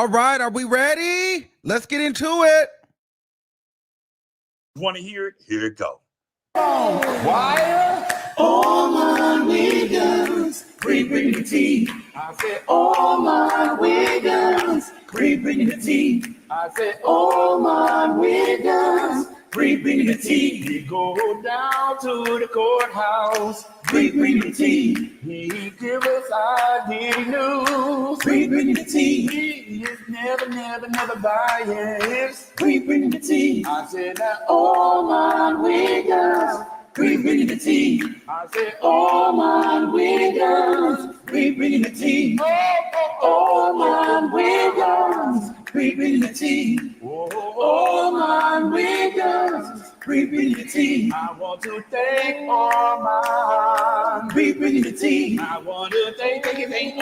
All right, are we ready? Let's get into it. Want to hear it? Here it go. Wire. All my wiggles, bring the tea. I said, all my wiggles, bring the tea. I said, all my wiggles, bring the tea. We go down to the courthouse, bring the tea. He give us our Diddy news, bring the tea. He is never biased, bring the tea. I said, now all my wiggles, bring the tea. I said, all my wiggles, bring the tea. All my wiggles, bring the tea. All my wiggles, bring the tea. I want to thank all my bring the tea. I want to thank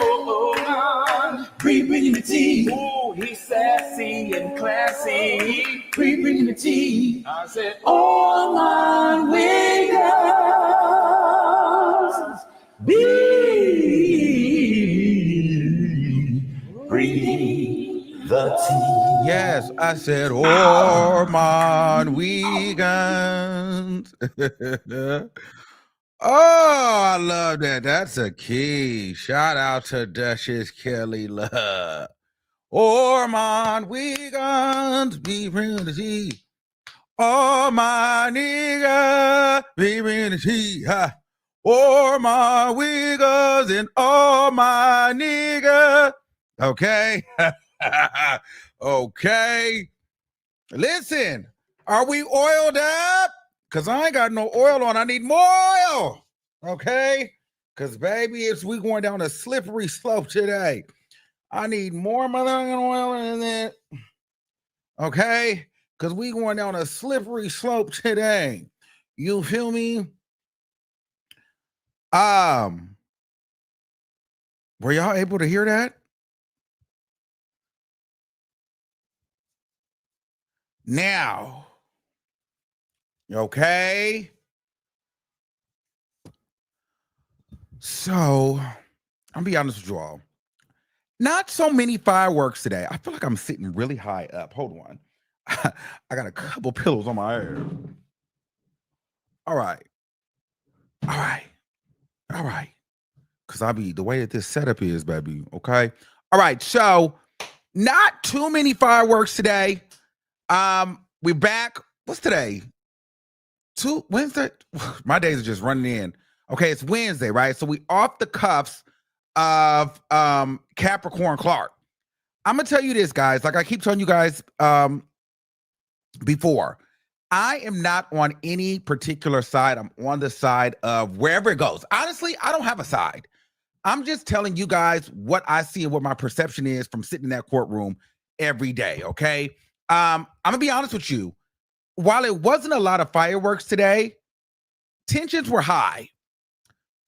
all my bring the tea. Oh, he's sassy and classy. Bring the tea. I said, all my wiggles, bring the tea. Yes, I said Ormond Weekends. Oh, I love that. That's a key. Shout out to Duchess Kelly Love. Ormond Weekends, we bring the tea. Oh, my nigga, we bring the tea. Ha. All my wiggles and all my nigga. Okay. Okay. Listen, are we oiled up? Because I ain't got no oil on. I need more oil. Okay. Because, baby, we going down a slippery slope today. I need more motherfucking oil in that. Okay. Because we going down a slippery slope today. You feel me? Were y'all able to hear that? Now, okay. So, I'll be honest with you all. Not so many fireworks today. I feel like I'm sitting really high up. Hold on. I got a couple pillows on my head. All right. All right. All right. Because I be the way that this setup is, baby. Okay. All right. So, not too many fireworks today. We're back. What's today? Wednesday? My days are just running in. Okay, it's Wednesday, right? So we off the cuffs of Capricorn Clark. I'm gonna tell you this, guys. Like I keep telling you guys before, I am not on any particular side. I'm on the side of wherever it goes. Honestly, I don't have a side. I'm just telling you guys what I see and what my perception is from sitting in that courtroom every day, okay? I'm gonna be honest with you. While it wasn't a lot of fireworks today, tensions were high.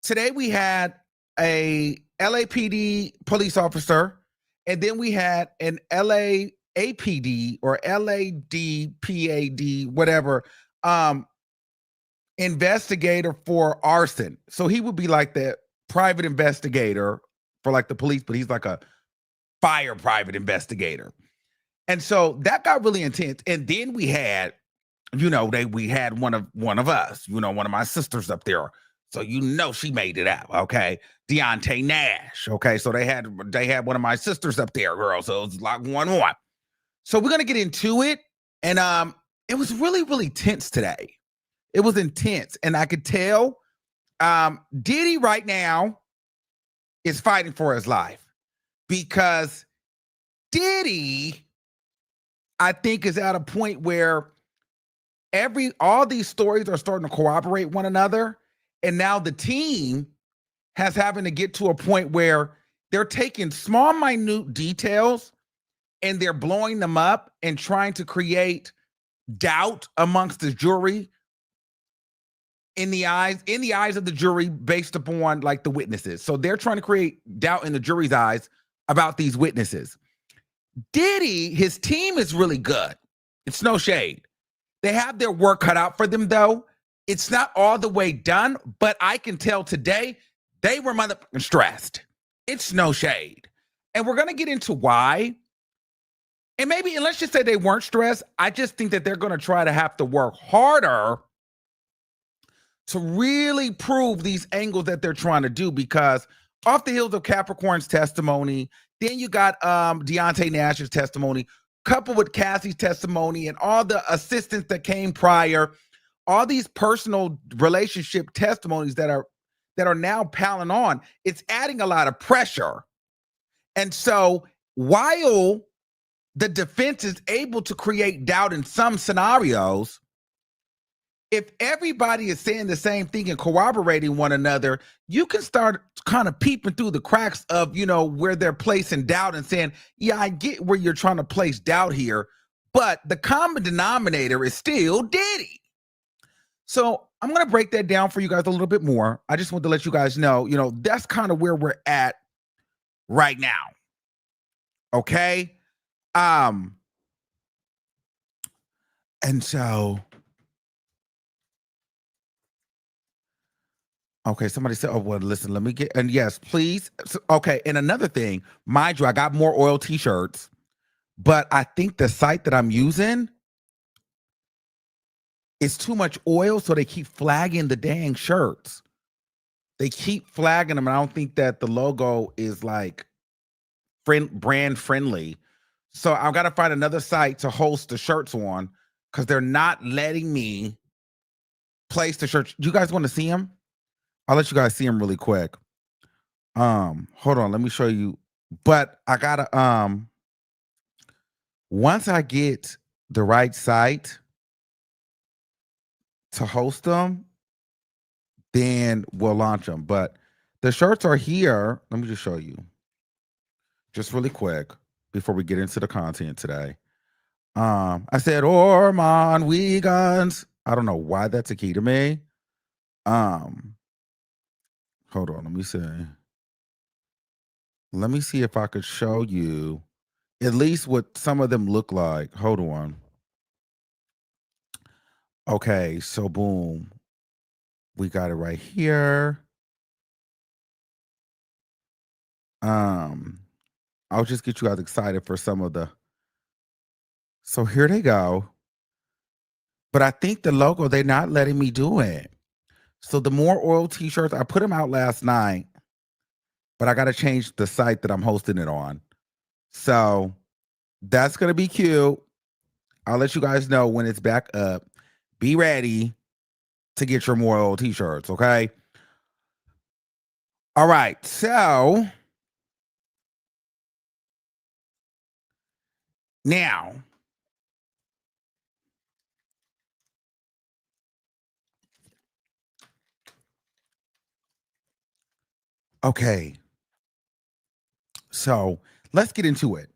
Today we had a LAPD police officer, and then we had an LAAPD or LADPAD, whatever, investigator for arson. So he would be like the private investigator for like the police, but he's like a fire private investigator. And so that got really intense. And then we had, we had one of us, one of my sisters up there. So she made it out, okay? Deontay Nash, okay? So they had one of my sisters up there, girl. So it was like one. So we're gonna get into it, and it was really, really tense today. It was intense, and I could tell Diddy right now is fighting for his life because Diddy, I think, is at a point where all these stories are starting to corroborate one another. And now the team has having to get to a point where they're taking small, minute details and they're blowing them up and trying to create doubt amongst the jury in the eyes of the jury based upon like the witnesses. So they're trying to create doubt in the jury's eyes about these witnesses. Diddy, his team is really good. It's no shade. They have their work cut out for them, though. It's not all the way done, but I can tell today they were motherfucking stressed. It's no shade. And we're going to get into why. and let's just say they weren't stressed. I just think that they're going to try to have to work harder to really prove these angles that they're trying to do, because off the heels of Capricorn's testimony, then you got Deontay Nash's testimony, coupled with Cassie's testimony and all the assistants that came prior, all these personal relationship testimonies that are now piling on. It's adding a lot of pressure. And so while the defense is able to create doubt in some scenarios, if everybody is saying the same thing and corroborating one another, you can start kind of peeping through the cracks of, where they're placing doubt and saying, yeah, I get where you're trying to place doubt here, but the common denominator is still Diddy. So I'm going to break that down for you guys a little bit more. I just want to let you guys know, that's kind of where we're at right now. Okay. And so, okay, somebody said, oh, well, listen, let me get, and yes, please. So, okay. And another thing, mind you, I got more oil t-shirts, but I think the site that I'm using is too much oil. So they keep flagging the dang shirts. They keep flagging them. And I don't think that the logo is like brand friendly. So I've got to find another site to host the shirts on, because they're not letting me place the shirts. Do you guys want to see them? I'll let you guys see them really quick. Hold on, let me show you. But I gotta once I get the right site to host them, then we'll launch them. But the shirts are here. Let me just show you. Just really quick before we get into the content today. I said Ormond Wiggins. I don't know why that's a key to me. Hold on, let me see. Let me see if I could show you at least what some of them look like. Hold on. Okay, so boom. We got it right here. I'll just get you guys excited for some of the. So here they go. But I think the logo, they're not letting me do it. So the more oil t-shirts, I put them out last night, but I got to change the site that I'm hosting it on. So that's going to be cute. I'll let you guys know when it's back up. Be ready to get your more oil t-shirts, okay? All right, so now, okay, so let's get into it.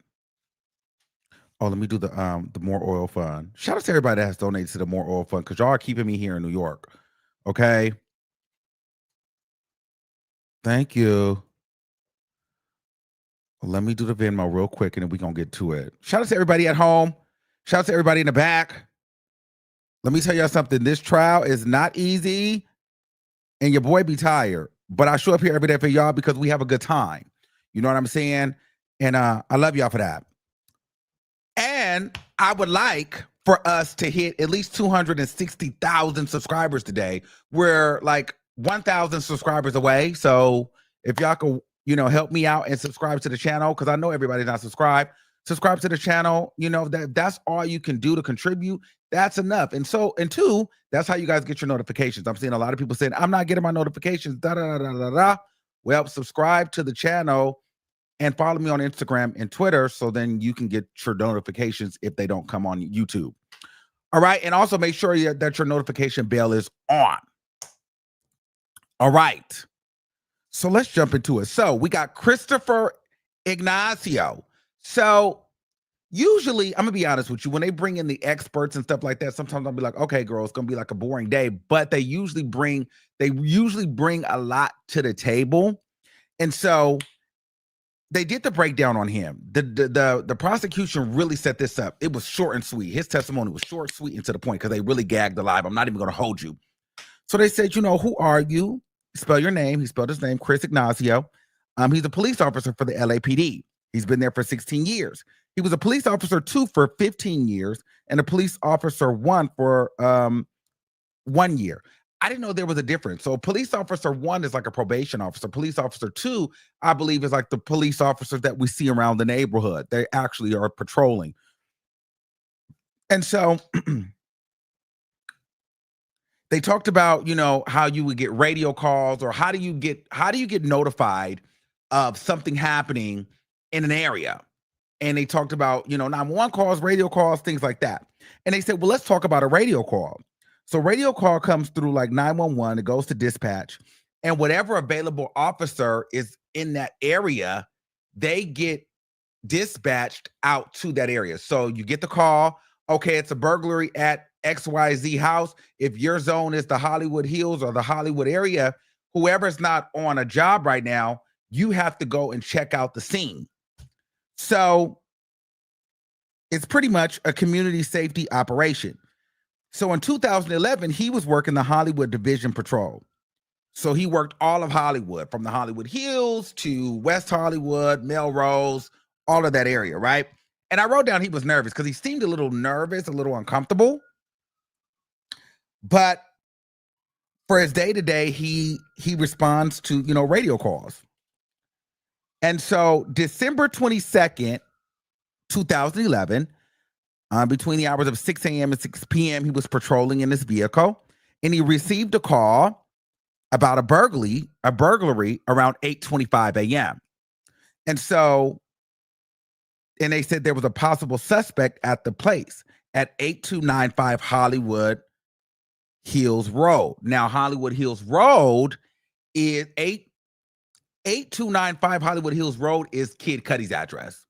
Oh, let me do the More Oil Fund. Shout out to everybody that has donated to the More Oil Fund, because y'all are keeping me here in New York. Okay. Thank you. Well, let me do the Venmo real quick, and then we're going to get to it. Shout out to everybody at home. Shout out to everybody in the back. Let me tell y'all something. This trial is not easy, and your boy be tired. But I show up here every day for y'all because we have a good time. You know what I'm saying? And I love y'all for that. And I would like for us to hit at least 260,000 subscribers today. We're like 1,000 subscribers away. So if y'all could, help me out and subscribe to the channel, because I know everybody's not subscribed. Subscribe to the channel. That's all you can do to contribute. That's enough. And two, that's how you guys get your notifications. I'm seeing a lot of people saying, I'm not getting my notifications. Well, subscribe to the channel and follow me on Instagram and Twitter, so then you can get your notifications if they don't come on YouTube. All right. And also make sure that your notification bell is on. All right. So let's jump into it. So we got Christopher Ignacio. So usually, I'm going to be honest with you, when they bring in the experts and stuff like that, sometimes I'll be like, okay, girl, it's going to be like a boring day. But they usually bring a lot to the table. And so they did the breakdown on him. The prosecution really set this up. It was short and sweet. His testimony was short, sweet, and to the point, because they really gagged the live. I'm not even going to hold you. So they said, who are you? Spell your name. He spelled his name, Chris Ignacio. He's a police officer for the LAPD. He's been there for 16 years. He was a police officer 2 for 15 years and a police officer 1 for 1 year. I didn't know there was a difference. So police officer 1 is like a probation officer. Police officer 2, I believe, is like the police officers that we see around the neighborhood. They actually are patrolling. And so they talked about, how you would get radio calls, or how do you get notified of something happening in an area. And they talked about, 911 calls, radio calls, things like that. And they said, well, let's talk about a radio call. So radio call comes through like 911, it goes to dispatch, and whatever available officer is in that area, they get dispatched out to that area. So you get the call, okay, it's a burglary at XYZ house. If your zone is the Hollywood Hills or the Hollywood area, whoever's not on a job right now, you have to go and check out the scene. So it's pretty much a community safety operation. So in 2011, he was working the Hollywood Division Patrol. So he worked all of Hollywood, from the Hollywood Hills to West Hollywood, Melrose, all of that area, right? And I wrote down he was nervous because he seemed a little nervous, a little uncomfortable. But for his day-to-day, he responds to, radio calls. And so December 22nd, 2011, between the hours of 6 a.m. and 6 p.m., he was patrolling in his vehicle, and he received a call about a burglary around 8:25 a.m. And they said there was a possible suspect at the place at 8295 Hollywood Hills Road. Now, Hollywood Hills Road is 8295 Hollywood Hills Road is Kid Cudi's address.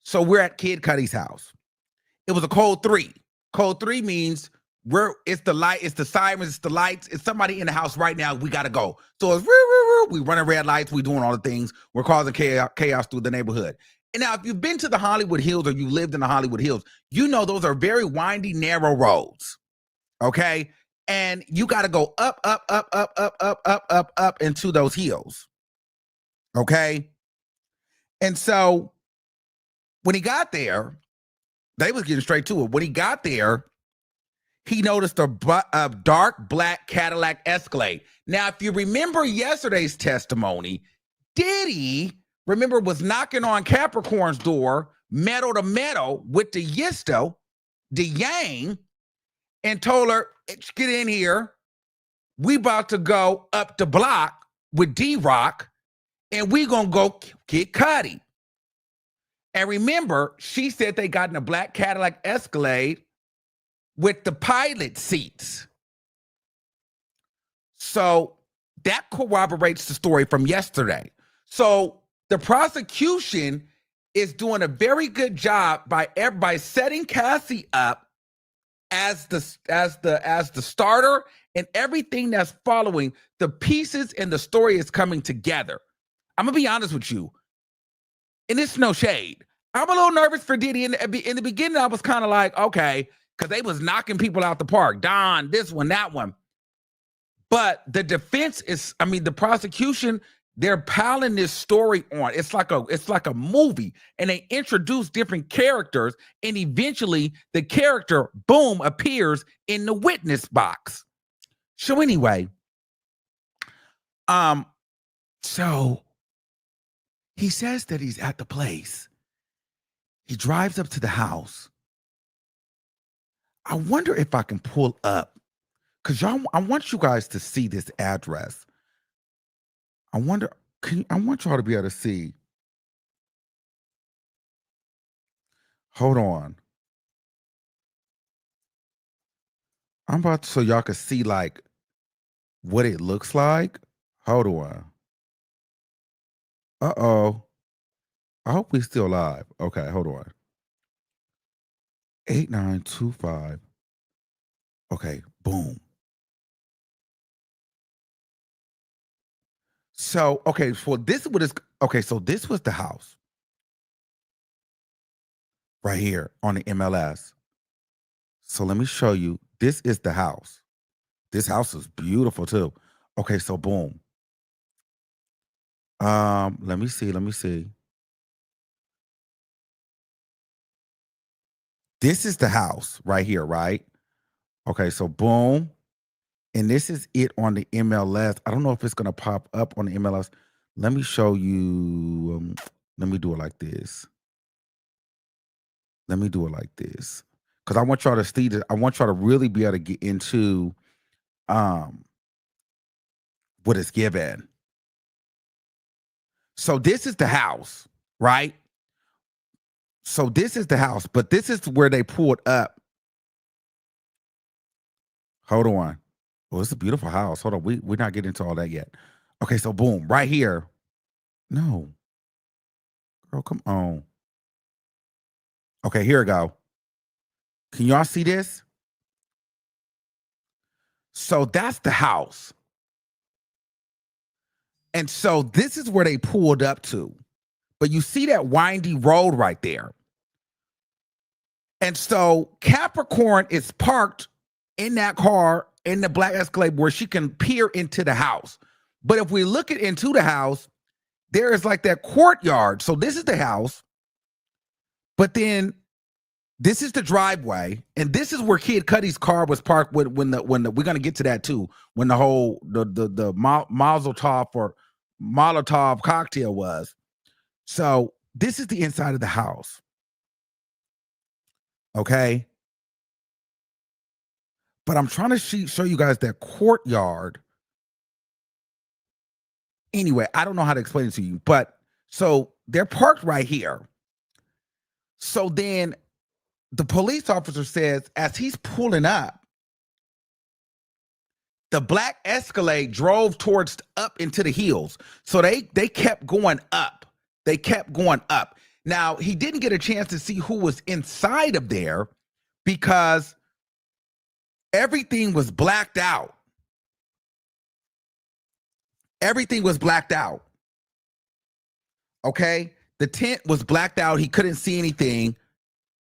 So we're at Kid Cudi's house. It was a code 3. Code 3 means it's the light, it's the sirens, it's the lights, it's somebody in the house right now. We gotta go. So it's we running red lights, we doing all the things, we're causing chaos through the neighborhood. And now, if you've been to the Hollywood Hills or you lived in the Hollywood Hills, those are very windy, narrow roads. Okay, and you got to go up into those hills. Okay, and so when he got there, they was getting straight to it. When he got there, he noticed a dark black Cadillac Escalade. Now, if you remember yesterday's testimony, Diddy, was knocking on Capricorn's door, metal to metal, with the Yisto, the Yang, and told her, get in here. We about to go up the block with D-Rock, and we gonna go get Cudi. And remember, she said they got in a black Cadillac Escalade with the pilot seats. So that corroborates the story from yesterday. So the prosecution is doing a very good job by setting Cassie up as the starter, and everything that's following, the pieces and the story is coming together. I'm gonna be honest with you, and it's no shade. I'm a little nervous for Diddy. In the beginning, I was kind of like, okay, because they was knocking people out the park. Don, this one, that one. But the defense is, the prosecution, they're piling this story on. It's like a movie, and they introduce different characters, and eventually the character, boom, appears in the witness box. So anyway, so he says that he's at the place. He drives up to the house. I wonder if I can pull up, because I want you guys to see this address. I want y'all to be able to see. Hold on. I'm about to, so y'all can see like what it looks like. Hold on. Uh-oh. I hope we're still live. Okay, hold on. 8925. Okay, boom. So, okay, so this was the house right here on the MLS. So let me show you. This is the house. This house is beautiful too. Okay, so boom. Let me see. This is the house right here, right? Okay, so boom. And this is it on the MLS. I don't know if it's going to pop up on the MLS. Let me show you. Let me do it like this. Let me do it like this. Because I want y'all to see that. I want y'all to really be able to get into what it's given. So this is the house, right? So this is the house, but this is where they pulled up. Hold on. Well, it's a beautiful house. Hold on. We're not getting into all that yet. Okay, so boom, right here. No. Girl, come on. Okay, here we go. Can y'all see this? So that's the house. And so this is where they pulled up to. But you see that windy road right there. And so Capricorn is parked in that car in the black Escalade where she can peer into the house. But if we look into the house, there is like that courtyard. So this is the house. But then this is the driveway, and this is where Kid Cudi's car was parked when the we're gonna get to that too. When the whole the Molotov cocktail was. So this is the inside of the house. Okay. But I'm trying to show you guys that courtyard. Anyway, I don't know how to explain it to you, but so they're parked right here. So then the police officer says, as he's pulling up, the black Escalade drove towards up into the hills. So they kept going up. They kept going up. Now, he didn't get a chance to see who was inside of there because everything was blacked out. Everything was blacked out. Okay? The tent was blacked out. He couldn't see anything.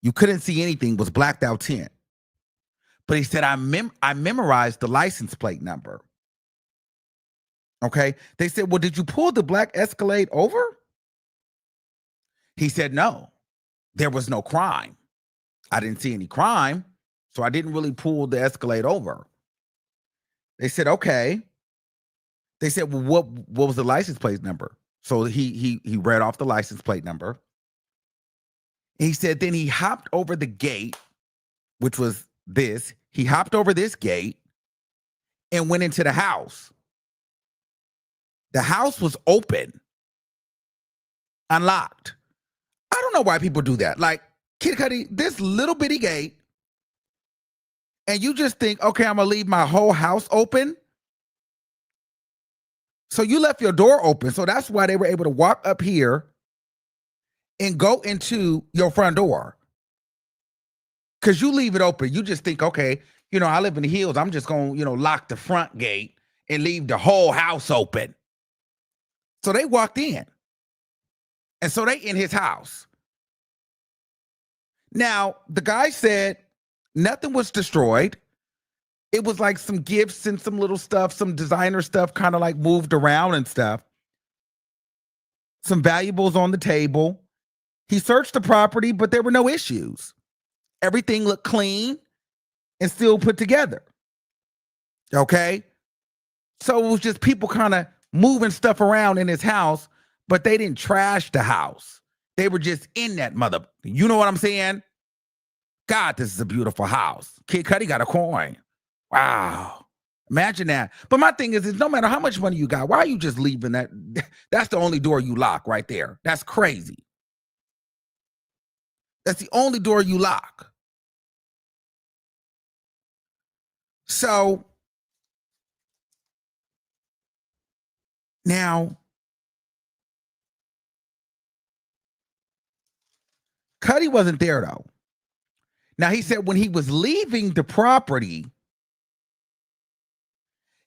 You couldn't see anything. It was blacked out tent. But he said, I memorized the license plate number. Okay? They said, well, did you pull the black Escalade over? He said, no. There was no crime. I didn't see any crime, so I didn't really pull the Escalade over. They said, okay. They said, well, what was the license plate number? So he read off the license plate number. And he said, then he hopped over the gate, which was this. He hopped over this gate and went into the house. The house was open, unlocked. I don't know why people do that. Like, Kid Cudi, this little bitty gate, and you just think, okay, I'm going to leave my whole house open. So you left your door open. So that's why they were able to walk up here and go into your front door. Because you leave it open. You just think, okay, I live in the hills. I'm just going to, lock the front gate and leave the whole house open. So they walked in. And so they in his house. Now, the guy said nothing was destroyed. It was like some gifts and some little stuff, some designer stuff kind of like moved around and stuff. Some valuables on the table. He searched the property, but there were no issues. Everything looked clean and still put together. Okay? So it was just people kind of moving stuff around in his house, but they didn't trash the house. They were just in that mother. You know what I'm saying? God, this is a beautiful house. Kid Cudi got a coin. Wow. Imagine that. But my thing is no matter how much money you got, why are you just leaving that? That's the only door you lock right there. That's crazy. That's the only door you lock. So now, Cudi wasn't there though. Now he said when he was leaving the property,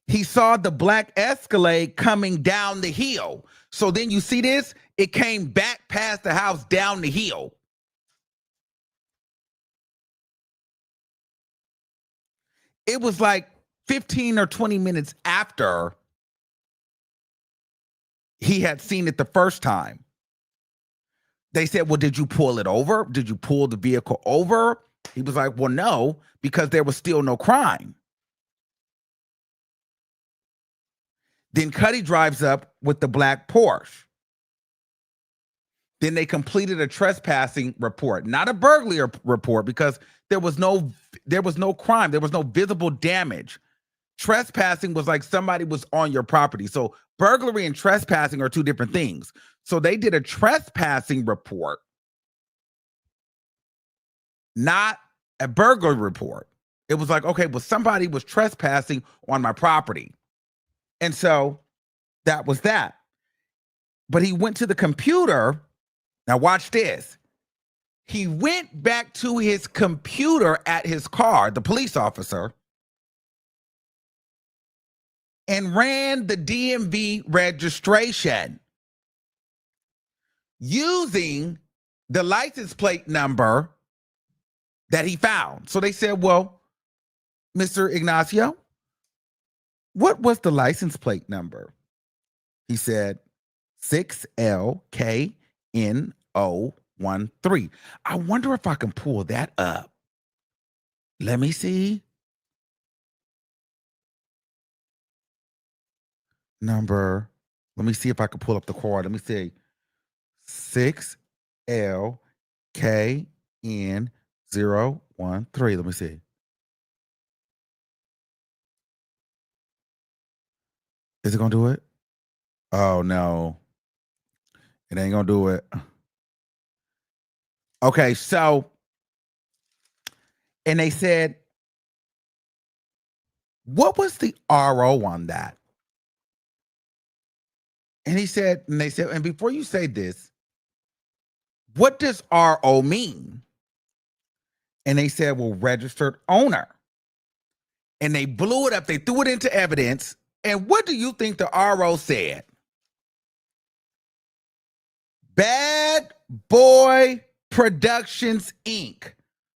he saw the black Escalade coming down the hill. So then you see this? It came back past the house down the hill. It was like 15 or 20 minutes after he had seen it the first time. They said, well, did you pull it over? Did you pull the vehicle over? He was like, well, no, because there was still no crime. Then Cuddy drives up with the black Porsche. Then they completed a trespassing report, not a burglary report, because there was no crime. There was no visible damage. Trespassing was like somebody was on your property. So burglary and trespassing are two different things. So they did a trespassing report, not a burglary report. It was like, okay, well, somebody was trespassing on my property. And so that was that. But he went to the computer. Now watch this. He went back to his computer at his car, the police officer, and ran the DMV registration using the license plate number that he found. So they said, well, Mr. Ignacio, what was the license plate number? He said 6LKNO13. I wonder if I can pull that up. Let me see. Number. Let me see if I can pull up the card. Let me see. 6LKN013. Let me see. Is it gonna do it? Oh no. It ain't gonna do it. Okay, so, and they said, what was the RO on that? And he said, and they said, and before you say this, what does RO mean? And they said, well, registered owner. And they blew it up. They threw it into evidence. And what do you think the RO said? Bad Boy Productions, Inc.,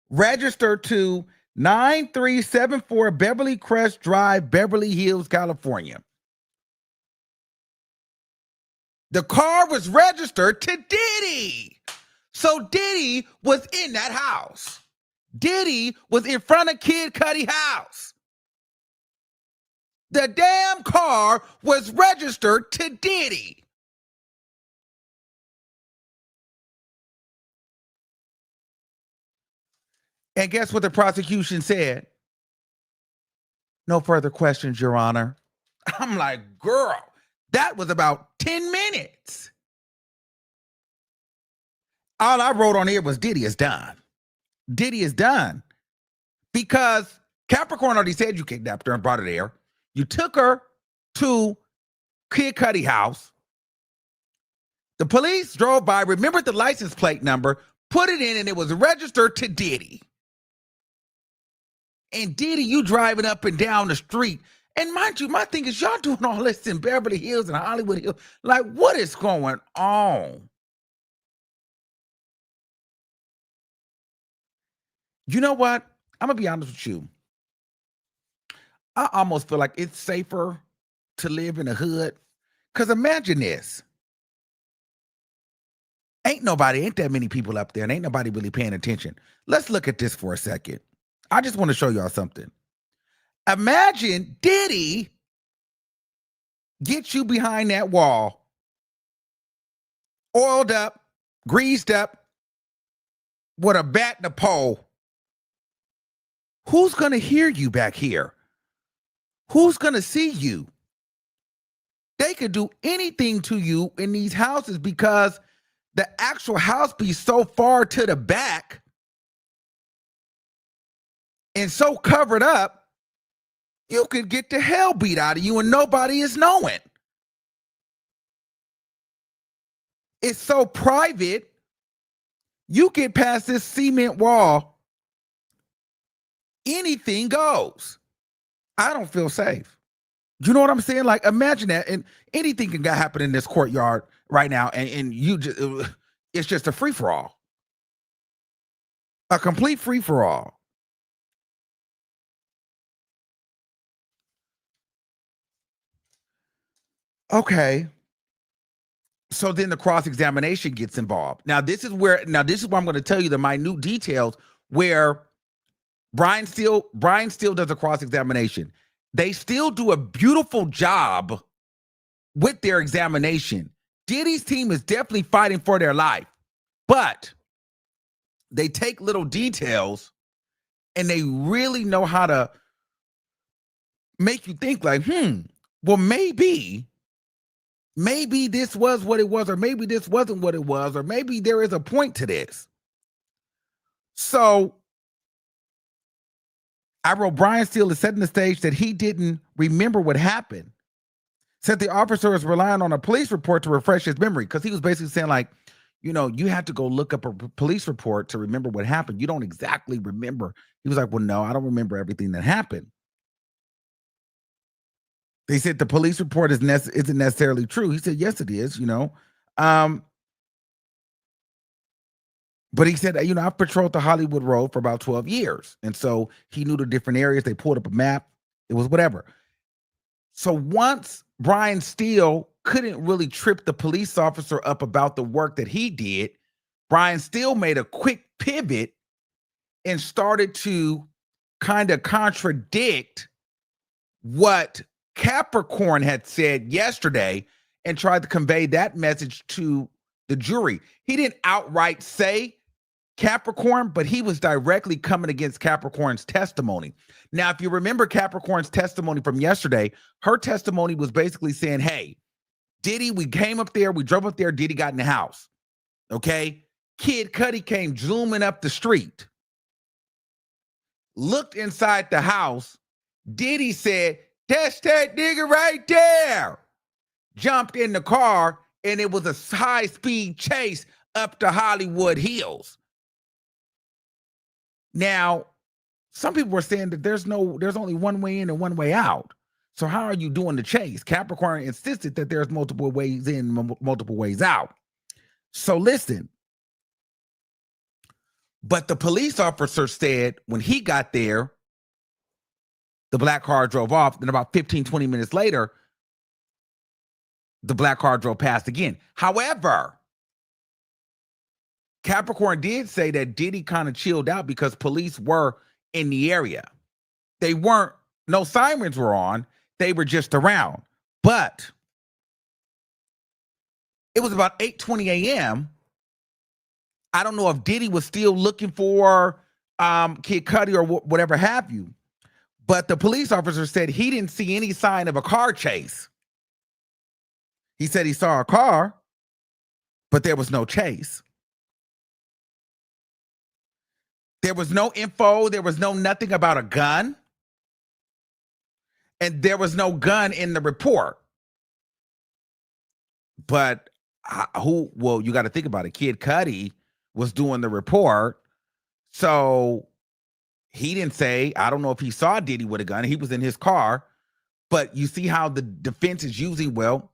registered to 9374 Beverly Crest Drive, Beverly Hills, California. The car was registered to Diddy. So Diddy was in that house. Diddy was in front of Kid Cudi's house. The damn car was registered to Diddy. And guess what the prosecution said? No further questions, Your Honor. I'm like, girl, that was about 10 minutes. All I wrote on here was Diddy is done. Diddy is done. Because Capricorn already said you kidnapped her and brought her there. You took her to Kid Cudi's house. The police drove by, remembered the license plate number, put it in, and it was registered to Diddy. And Diddy, you driving up and down the street. And mind you, my thing is, y'all doing all this in Beverly Hills and Hollywood Hills. Like, what is going on? You know what? I'm going to be honest with you. I almost feel like it's safer to live in a hood. Because imagine this. Ain't that many people up there, and ain't nobody really paying attention. Let's look at this for a second. I just want to show y'all something. Imagine Diddy gets you behind that wall, oiled up, greased up, with a bat and a pole. Who's going to hear you back here? Who's going to see you? They could do anything to you in these houses because the actual house be so far to the back and so covered up, you could get the hell beat out of you and nobody is knowing. It's so private, you get past this cement wall, anything goes. I don't feel safe. You know what I'm saying? Like, imagine that, and anything can happen in this courtyard right now, and you just, it's just a free-for-all. A complete free-for-all. Okay. So then the cross-examination gets involved. Now this is where I'm going to tell you the minute details where Brian still does a cross-examination. They still do a beautiful job with their examination. Diddy's team is definitely fighting for their life, but they take little details and they really know how to make you think like, well, maybe this was what it was, or maybe this wasn't what it was, or maybe there is a point to this. So I wrote, Brian Steele is setting the stage that he didn't remember what happened. Said the officer is relying on a police report to refresh his memory, because he was basically saying like, you know, you have to go look up a police report to remember what happened. You don't exactly remember. He was like, well, no, I don't remember everything that happened. They said the police report isn't necessarily true. He said, yes, it is, you know. But he said, you know, I've patrolled the Hollywood Road for about 12 years. And so he knew the different areas. They pulled up a map. It was whatever. So once Brian Steele couldn't really trip the police officer up about the work that he did, Brian Steele made a quick pivot and started to kind of contradict what Capricorn had said yesterday and tried to convey that message to the jury. He didn't outright say Capricorn, but he was directly coming against Capricorn's testimony. Now, if you remember Capricorn's testimony from yesterday, her testimony was basically saying, hey, Diddy, we came up there, we drove up there, Diddy got in the house. Okay? Kid Cudi came zooming up the street, looked inside the house. Diddy said, that's that nigga right there. Jumped in the car, and it was a high-speed chase up the Hollywood Hills. Now, some people were saying that there's only one way in and one way out. So how are you doing the chase? Capricorn insisted that there's multiple ways in, multiple ways out. So listen. But the police officer said when he got there, the black car drove off. Then about 15, 20 minutes later, the black car drove past again. However, Capricorn did say that Diddy kind of chilled out because police were in the area. They weren't, no sirens were on. They were just around. But it was about 8:20 a.m. I don't know if Diddy was still looking for Kid Cudi or whatever have you. But the police officer said he didn't see any sign of a car chase. He said he saw a car, but there was no chase. There was no info. There was no nothing about a gun. And there was no gun in the report. But well, you got to think about it. Kid Cudi was doing the report. So he didn't say, I don't know if he saw Diddy with a gun. He was in his car. But you see how the defense is using, well,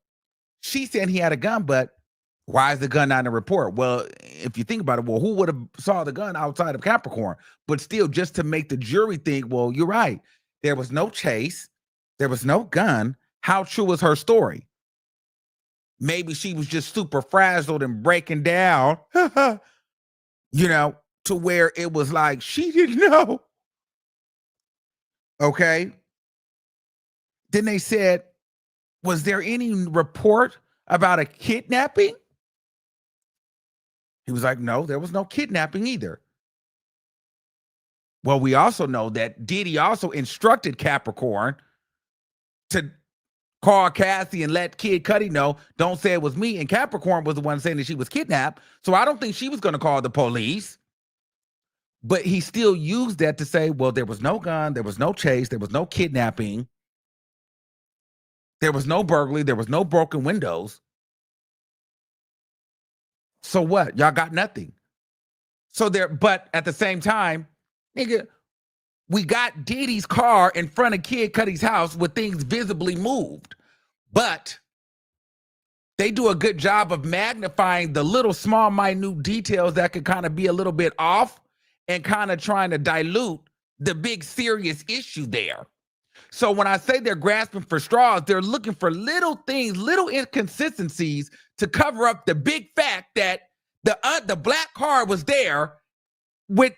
she said he had a gun, but why is the gun not in the report? Well, if you think about it, well, who would have saw the gun outside of Capricorn? But still, just to make the jury think, well, you're right. There was no chase. There was no gun. How true is her story? Maybe she was just super frazzled and breaking down, you know, to where it was like she didn't know. Okay. Then they said, was there any report about a kidnapping? He was like, no, there was no kidnapping either. Well, we also know that Diddy also instructed Capricorn to call Cassie and let Kid Cudi know, don't say it was me. And Capricorn was the one saying that she was kidnapped. So I don't think she was going to call the police. But he still used that to say, well, there was no gun, there was no chase, there was no kidnapping, there was no burglary, there was no broken windows. So what? Y'all got nothing. So there, but at the same time, nigga, we got Diddy's car in front of Kid Cudi's house with things visibly moved. But they do a good job of magnifying the little small, minute details that could kind of be a little bit off and kind of trying to dilute the big serious issue there. So when I say they're grasping for straws, they're looking for little things, little inconsistencies to cover up the big fact that the black car was there with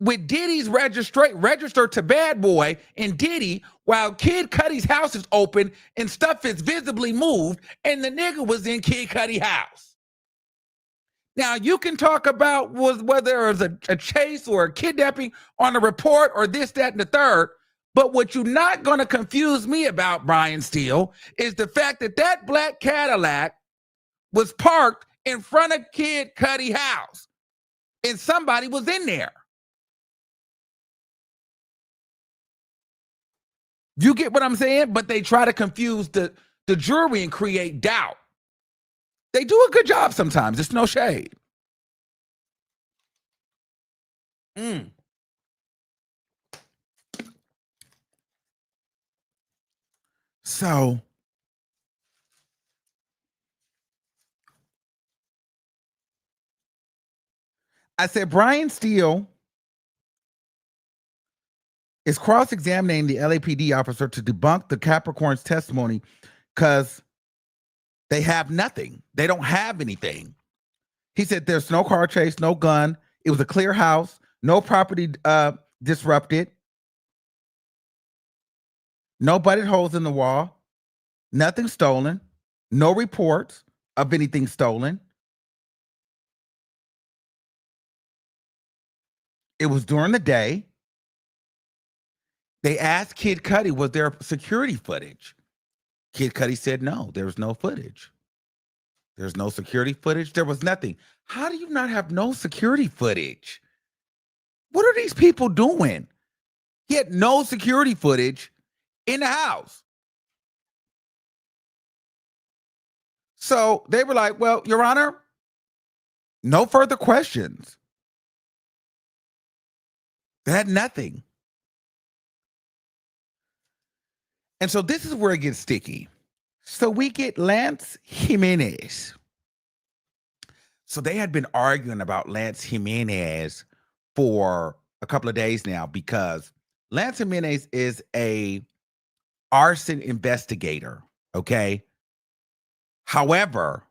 with Diddy's registered to Bad Boy and Diddy, while Kid Cudi's house is open and stuff is visibly moved, and the nigga was in Kid Cudi's house. Now, you can talk about whether it was a chase or a kidnapping on a report or this, that, and the third, but what you're not going to confuse me about, Brian Steele, is the fact that that black Cadillac was parked in front of Kid Cudi's house, and somebody was in there. You get what I'm saying? But they try to confuse the jury and create doubt. They do a good job sometimes. It's no shade. So, I said Brian Steele is cross-examining the LAPD officer to debunk the Capricorn's testimony because they have nothing. They don't have anything. He said there's no car chase, no gun. It was a clear house, no property disrupted, no butted holes in the wall, nothing stolen, no reports of anything stolen. It was during the day. They asked Kid Cudi, was there security footage? Kid Cudi said no, there was no footage. There's no security footage. There was nothing. How do you not have no security footage? What are these people doing? He had no security footage in the house. So they were like, well, Your Honor, no further questions. They had nothing. And so this is where it gets sticky. So we get Lance Jimenez. So they had been arguing about Lance Jimenez for a couple of days now because Lance Jimenez is a arson investigator, okay? However,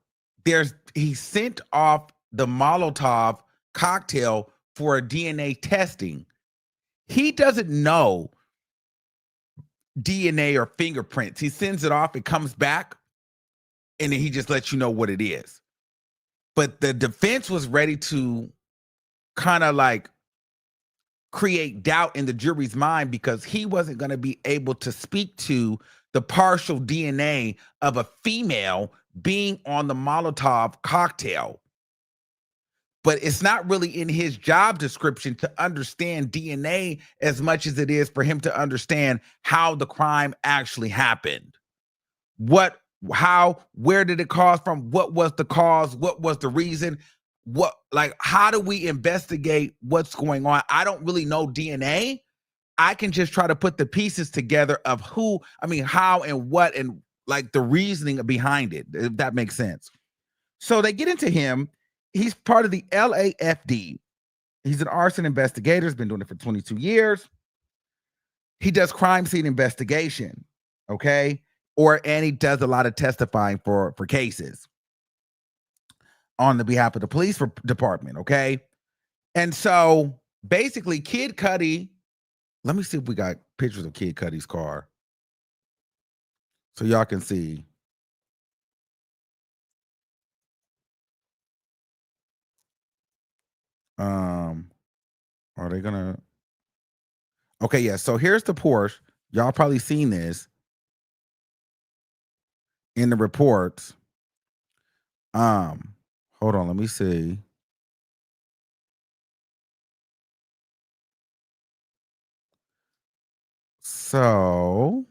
he sent off the Molotov cocktail for a DNA testing. He doesn't know DNA or fingerprints. He sends it off, it comes back, and then he just lets you know what it is. But the defense was ready to kind of like create doubt in the jury's mind because he wasn't going to be able to speak to the partial DNA of a female being on the Molotov cocktail. But it's not really in his job description to understand DNA as much as it is for him to understand how the crime actually happened. Where did it cause from? What was the cause? What was the reason? How do we investigate what's going on? I don't really know DNA. I can just try to put the pieces together of how and what, and like the reasoning behind it, if that makes sense. So they get into him. He's part of the LAFD. He's an arson investigator. He's been doing it for 22 years. He does crime scene investigation, okay? And he does a lot of testifying for cases on the behalf of the police department, okay? And so basically Kid Cudi, let me see if we got pictures of Kid Cudi's car so y'all can see. Are they gonna? Okay, yeah. So here's the Porsche. Y'all probably seen this in the reports. Hold on, let me see. So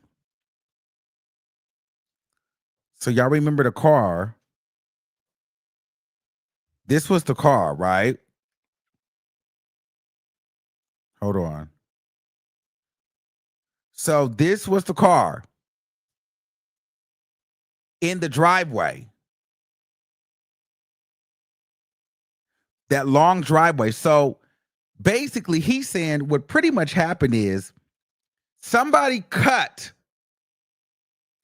y'all remember the car? This was the car, right? Hold on. So this was the car in the driveway. That long driveway. So basically he's saying what pretty much happened is somebody cut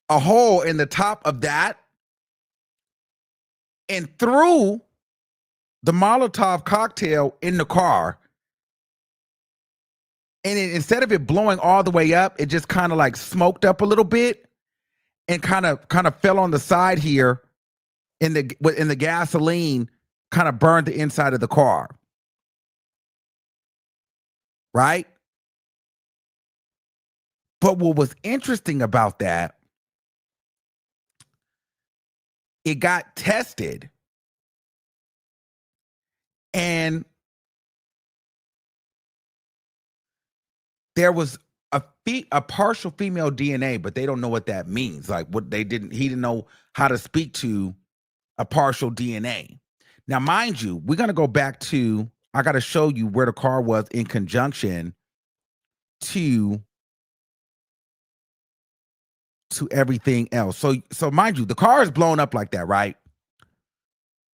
a hole in the top of that and threw the Molotov cocktail in the car And instead of it blowing all the way up, it just kind of like smoked up a little bit and kind of fell on the side here in the gasoline, kind of burned the inside of the car. Right? But what was interesting about that, it got tested, and there was a partial female DNA, but they don't know what that means. Like he didn't know how to speak to a partial DNA. Now, mind you, we're going to go back to, I got to show you where the car was in conjunction to everything else. So mind you, the car is blown up like that, right?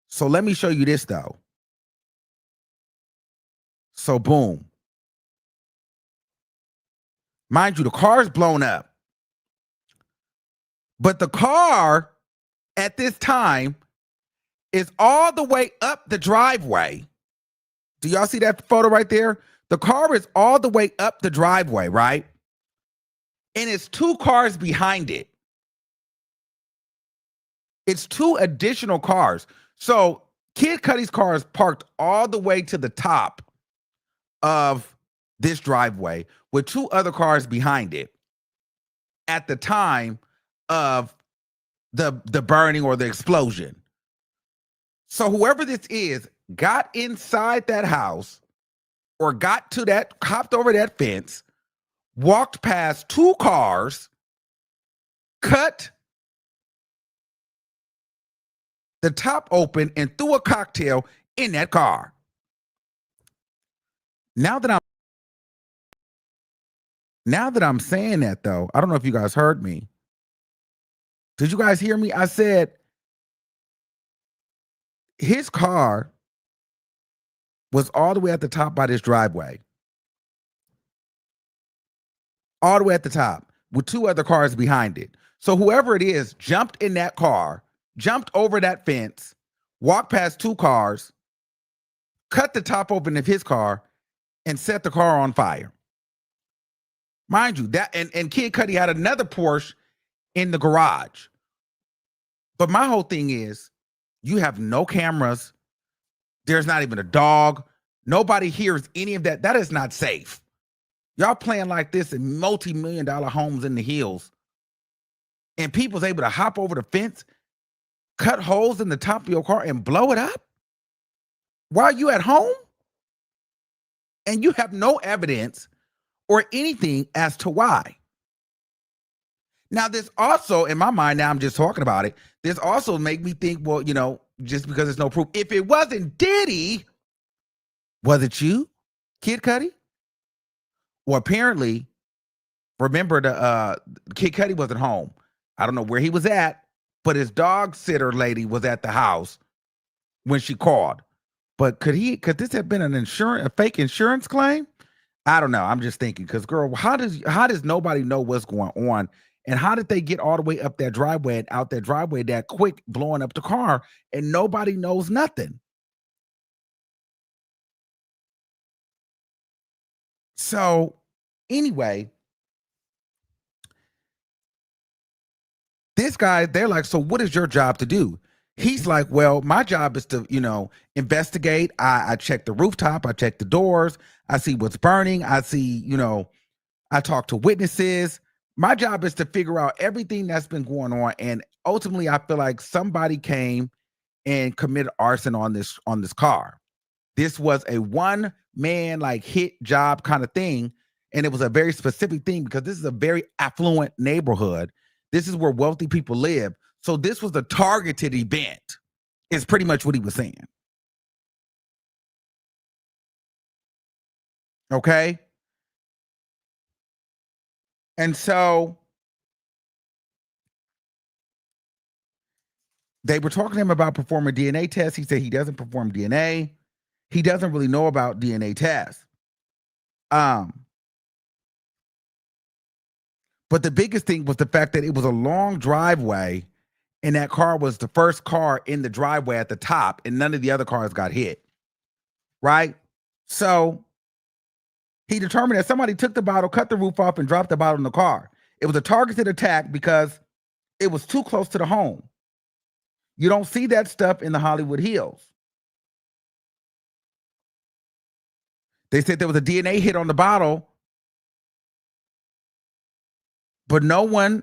So let me show you this though. So boom. Mind you, the car is blown up. But the car at this time is all the way up the driveway. Do y'all see that photo right there? The car is all the way up the driveway, right? And it's 2 cars behind it. It's 2 additional cars. So Kid Cudi's car is parked all the way to the top of this driveway with 2 other cars behind it at the time of the burning or the explosion. So whoever this is got inside that house or hopped over that fence, walked past 2 cars, cut the top open, and threw a cocktail in that car. Now that I'm saying that though, I don't know if you guys heard me. Did you guys hear me? I said his car was all the way at the top by this driveway. All the way at the top with 2 other cars behind it. So whoever it is jumped in that car, jumped over that fence, walked past 2 cars, cut the top open of his car, and set the car on fire. Mind you, that and Kid Cudi had another Porsche in the garage. But my whole thing is, you have no cameras. There's not even a dog. Nobody hears any of that. That is not safe. Y'all playing like this in multi-million-dollar homes in the hills, and people's able to hop over the fence, cut holes in the top of your car, and blow it up while you at home, and you have no evidence or anything as to why. Now, this also, in my mind, now I'm just talking about it, this also make me think, well, just because there's no proof, if it wasn't Diddy, was it you, Kid Cudi? Well, apparently, remember the Kid Cudi wasn't home. I don't know where he was at, but his dog sitter lady was at the house when she called. But could this have been a fake insurance claim? I don't know. I'm just thinking, because girl, how does nobody know what's going on? And how did they get all the way up that driveway and out that driveway that quick, blowing up the car, and nobody knows nothing? So anyway, this guy, they're like, so what is your job to do? He's like, well, my job is to, investigate. I check the rooftop. I check the doors. I see what's burning. I see, I talk to witnesses. My job is to figure out everything that's been going on. And ultimately, I feel like somebody came and committed arson on this car. This was a one-man hit job kind of thing. And it was a very specific thing because this is a very affluent neighborhood. This is where wealthy people live. So this was a targeted event, is pretty much what he was saying. Okay? And so they were talking to him about performing DNA tests. He said he doesn't perform DNA. He doesn't really know about DNA tests. But the biggest thing was the fact that it was a long driveway, and that car was the first car in the driveway at the top, and none of the other cars got hit. Right? So He determined that somebody took the bottle, cut the roof off, and dropped the bottle in the car. It was a targeted attack because it was too close to the home. You don't see that stuff in the Hollywood Hills. They said there was a DNA hit on the bottle, but none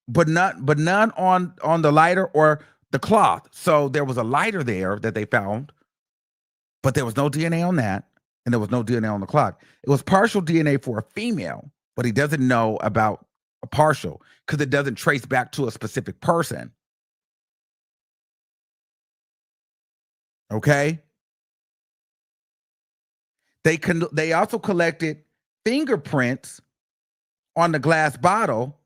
on the lighter or the cloth. So there was a lighter there that they found, but there was no DNA on that, and there was no DNA on the clock. It was partial DNA for a female, but he doesn't know about a partial because it doesn't trace back to a specific person. Okay? They also collected fingerprints on the glass bottle,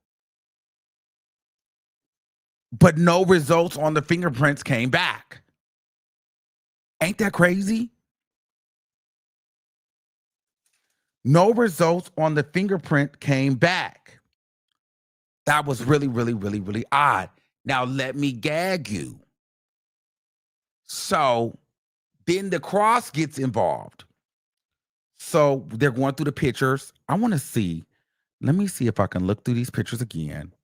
but no results on the fingerprints came back. Ain't that crazy? No results on the fingerprint came back. That was really, really, really, really odd. Now let me gag you. So then the cross gets involved. So they're going through the pictures. I want to see. Let me see if I can look through these pictures again.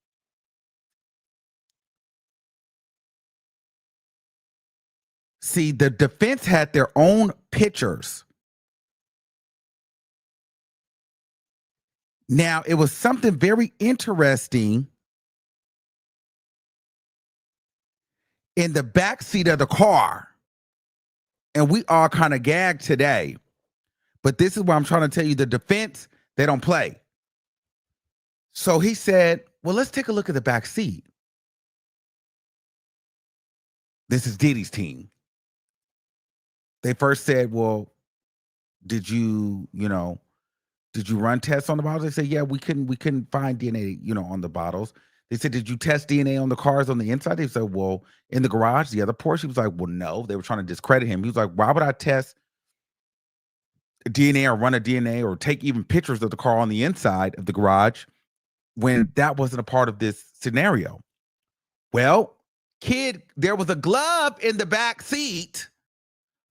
See, the defense had their own pictures. Now, it was something very interesting in the back seat of the car. And we all kind of gagged today. But this is what I'm trying to tell you. The defense, they don't play. So he said, well, let's take a look at the back seat. This is Diddy's team. They first said, well, did you run tests on the bottles? They said, yeah, we couldn't find DNA, on the bottles. They said, did you test DNA on the cars on the inside? They said, well, in the garage, the other Porsche. He was like, well, no. They were trying to discredit him. He was like, why would I test DNA or run a DNA or take even pictures of the car on the inside of the garage when that wasn't a part of this scenario? Well, kid, there was a glove in the back seat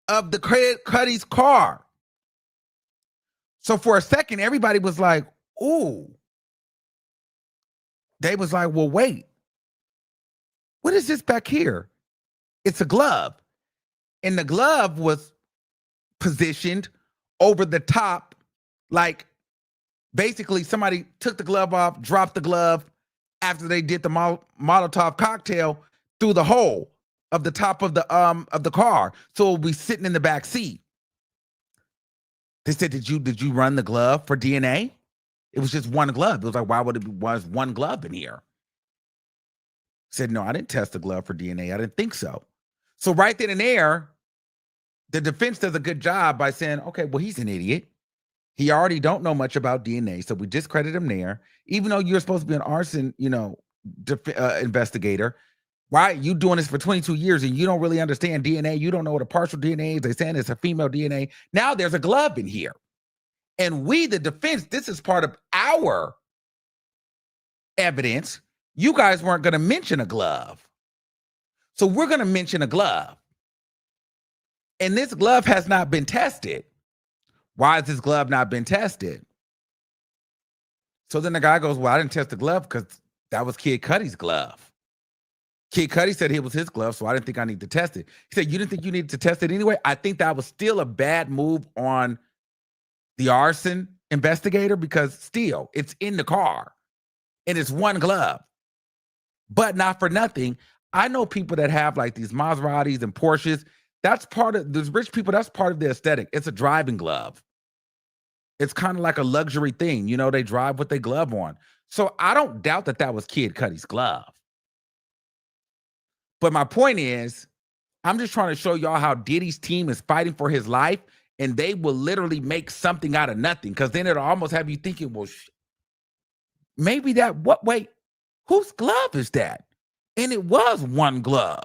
of the Cuddy's car. So for a second, everybody was like, ooh. They was like, well, wait. What is this back here? It's a glove. And the glove was positioned over the top, like basically somebody took the glove off, dropped the glove after they did the Molotov cocktail through the hole of the top of the car. So it'll be sitting in the back seat. They said, did you run the glove for DNA? It was just one glove. It was like, why would it was one glove in here? Said, no, I didn't test the glove for DNA. I didn't think so. So right then and there, the defense does a good job by saying, okay, well, he's an idiot. He already don't know much about DNA, so we discredit him there. Even though you're supposed to be an arson, investigator, right? You doing this for 22 years and you don't really understand DNA. You don't know what a partial DNA is. They're saying it's a female DNA. Now there's a glove in here. And we, the defense, this is part of our evidence. You guys weren't going to mention a glove. So we're going to mention a glove. And this glove has not been tested. Why has this glove not been tested? So then the guy goes, well, I didn't test the glove because that was Kid Cudi's glove. Kid Cudi said it was his glove, so I didn't think I need to test it. He said, you didn't think you needed to test it anyway? I think that was still a bad move on the arson investigator because still, it's in the car and it's one glove. But not for nothing, I know people that have like these Maseratis and Porsches. That's part of, those rich people, that's part of the aesthetic. It's a driving glove. It's kind of like a luxury thing. They drive with their glove on. So I don't doubt that that was Kid Cudi's glove. But my point is, I'm just trying to show y'all how Diddy's team is fighting for his life, and they will literally make something out of nothing, because then it'll almost have you thinking, well, maybe that, wait, whose glove is that? And it was one glove.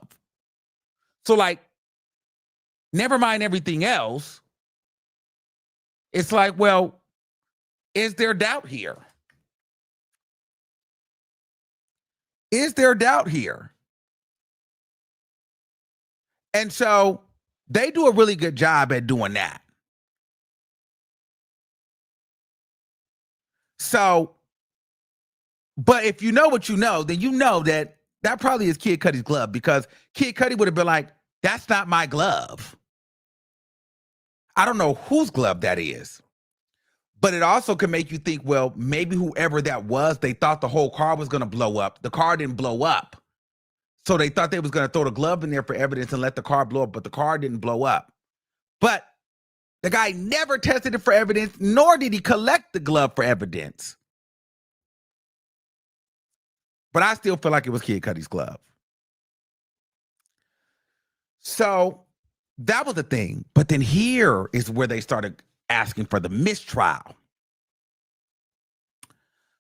So like, never mind everything else. It's like, well, is there doubt here? Is there doubt here? And so they do a really good job at doing that. So, but if you know what you know, then you know that that probably is Kid Cudi's glove, because Kid Cudi would have been like, that's not my glove. I don't know whose glove that is. But it also can make you think, well, maybe whoever that was, they thought the whole car was going to blow up. The car didn't blow up. So they thought they was going to throw the glove in there for evidence and let the car blow up, but the car didn't blow up. But the guy never tested it for evidence, nor did he collect the glove for evidence. But I still feel like it was Kid Cudi's glove. So that was the thing. But then here is where they started asking for the mistrial.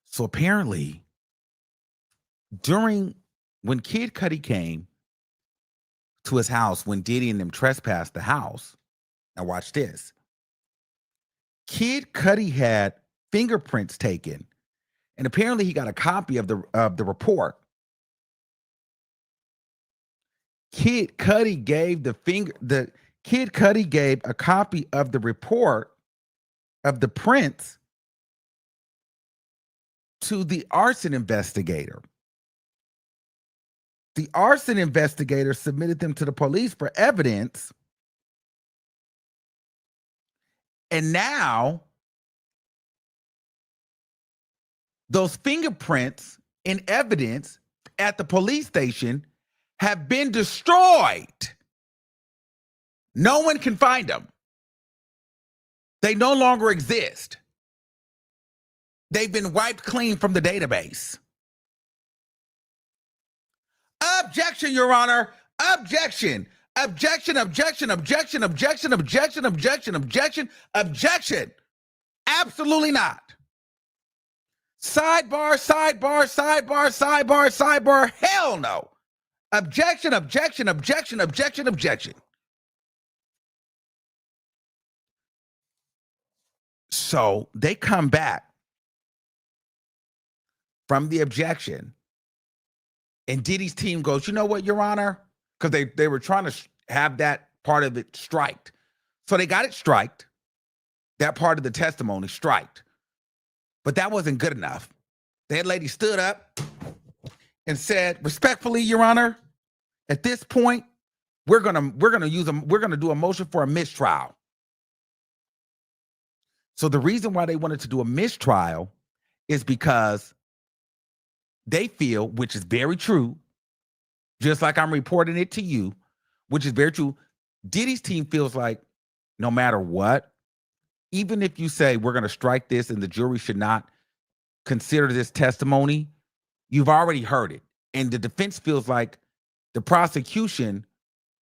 So apparently, when Kid Cudi came to his house, when Diddy and them trespassed the house, now watch this. Kid Cudi had fingerprints taken, and apparently he got a copy of the report. Kid Cudi gave a copy of the report of the prints to the arson investigator. The arson investigator submitted them to the police for evidence. And now those fingerprints and evidence at the police station have been destroyed. No one can find them. They no longer exist. They've been wiped clean from the database. Objection, Your Honor. Objection. Objection, objection, objection, objection, objection, objection, objection, objection. Absolutely not. Sidebar, sidebar, sidebar, sidebar, sidebar. Hell no. Objection, objection, objection, objection, objection. So they come back from the objection, and Diddy's team goes, you know what, Your Honor? Because they were trying to have that part of it striked. So they got it striked, that part of the testimony striked. But that wasn't good enough. That lady stood up and said, respectfully, Your Honor, at this point, we're gonna do a motion for a mistrial. So the reason why they wanted to do a mistrial is because they feel, which is very true, just like I'm reporting it to you, which is very true, Diddy's team feels like no matter what, even if you say we're going to strike this and the jury should not consider this testimony, you've already heard it. And the defense feels like the prosecution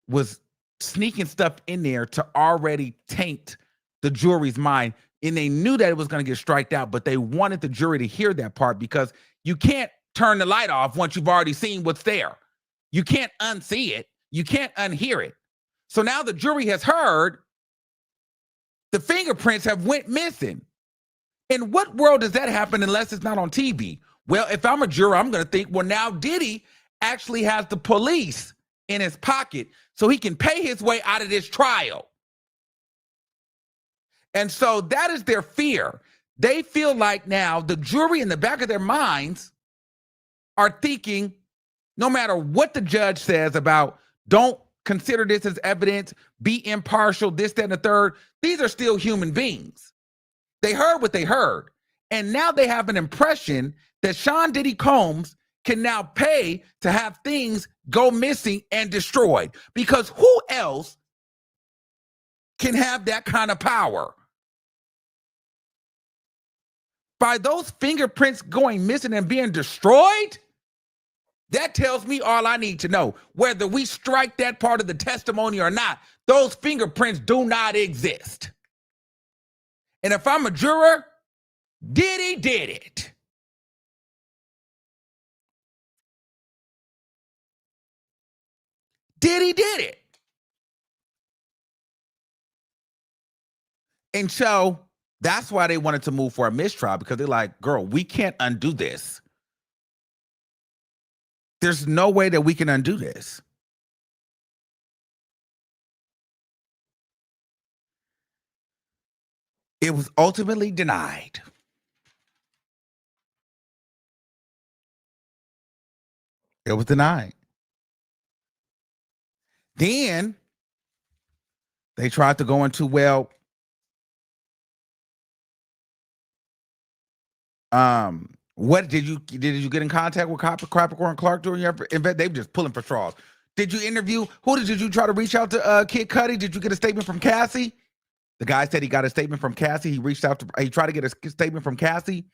was sneaking stuff in there to already taint the jury's mind. And they knew that it was going to get striked out, but they wanted the jury to hear that part, because you can't turn the light off once you've already seen what's there. You can't unsee it. You can't unhear it. So now the jury has heard the fingerprints have went missing. In what world does that happen unless it's not on TV? Well, if I'm a juror, I'm going to think, well, now Diddy actually has the police in his pocket so he can pay his way out of this trial. And so that is their fear. They feel like now the jury in the back of their minds are thinking, no matter what the judge says about don't consider this as evidence, be impartial, this, that, and the third, these are still human beings. They heard what they heard. And now they have an impression that Sean Diddy Combs can now pay to have things go missing and destroyed. Because who else can have that kind of power? By those fingerprints going missing and being destroyed, that tells me all I need to know. Whether we strike that part of the testimony or not, those fingerprints do not exist. And if I'm a juror, Diddy did it. Diddy did it. And so that's why they wanted to move for a mistrial, because they're like, girl, we can't undo this. There's no way that we can undo this. It was ultimately denied. It was denied. Then they tried to go into, well, what did you get in contact with Capricorn Clark during your event? They were just pulling for straws. Did you interview? Did you try to reach out to Kid Cudi? Did you get a statement from Cassie? The guy said he got a statement from Cassie. He tried to get a statement from Cassie.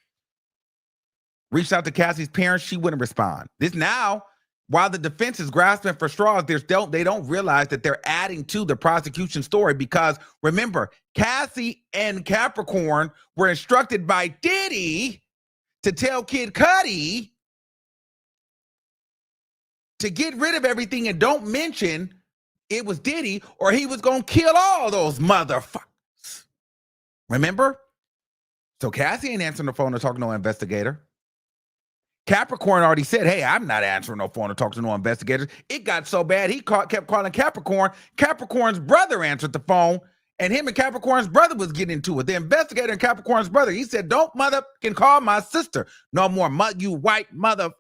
Reached out to Cassie's parents. She wouldn't respond. This now, while the defense is grasping for straws, they don't realize that they're adding to the prosecution story, because remember, Cassie and Capricorn were instructed by Diddy to tell Kid Cudi to get rid of everything and don't mention it was Diddy, or he was going to kill all those motherfuckers. Remember? So Cassie ain't answering the phone to talk to no investigator. Capricorn already said, hey, I'm not answering no phone to talk to no investigators. It got so bad, he kept calling Capricorn. Capricorn's brother answered the phone, and him and Capricorn's brother was getting into it. The investigator and Capricorn's brother, he said, don't mother can call my sister no more, you white mother.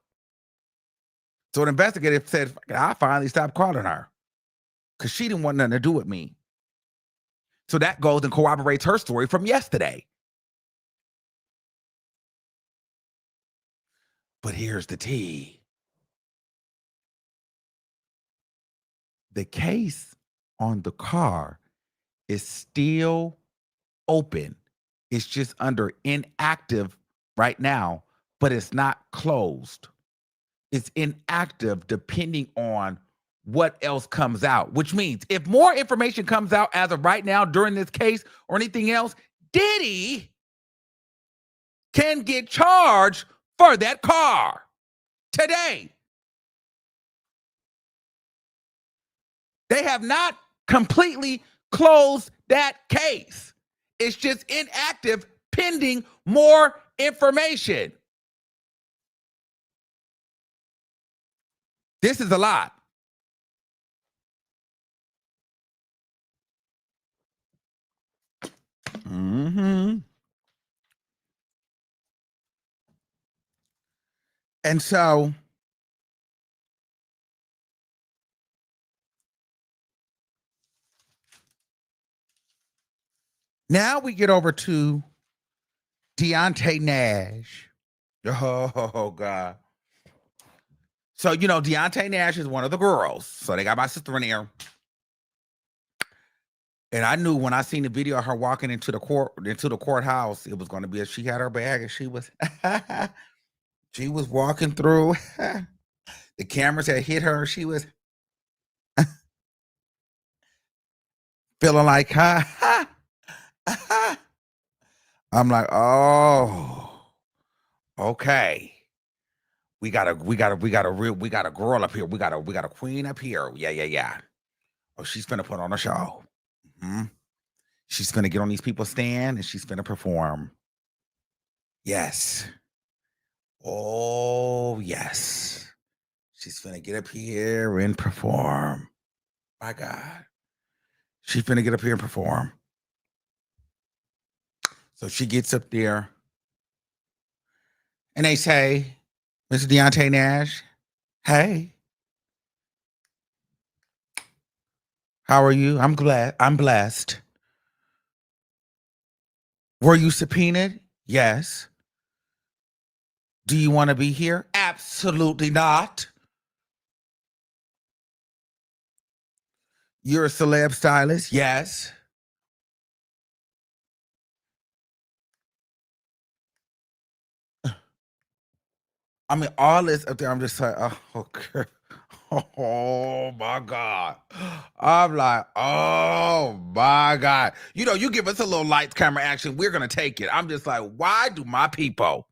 So the investigator said, I finally stopped calling her because she didn't want nothing to do with me. So that goes and corroborates her story from yesterday. But here's the tea. The case on the car is still open. It's just under inactive right now, but it's not closed. It's inactive depending on what else comes out, which means if more information comes out as of right now during this case or anything else, Diddy can get charged for that car today. They have not completely closed that case. It's just inactive pending more information. This is a lot. And so now we get over to Deontay Nash. Oh, God. So, Deontay Nash is one of the girls. So they got my sister in here. And I knew when I seen the video of her walking into the courthouse, it was going to be she had her bag and she was walking through. The cameras had hit her. She was feeling like, I'm like, oh, okay. We got a girl up here. We got a queen up here. Yeah. Oh, she's finna put on a show. She's finna get on these people's stand and she's finna perform. Yes. Oh, yes. She's finna get up here and perform. My God. She's finna get up here and perform. So she gets up there and they say, Mr. Deontay Nash, hey, how are you? I'm blessed. Were you subpoenaed? Yes. Do you want to be here? Absolutely not. You're a celeb stylist? Yes. I mean, all this up there, I'm just like, oh, okay. Oh my God. I'm like, oh my God. You give us a little lights, camera, action, we're going to take it. I'm just like, why do my people?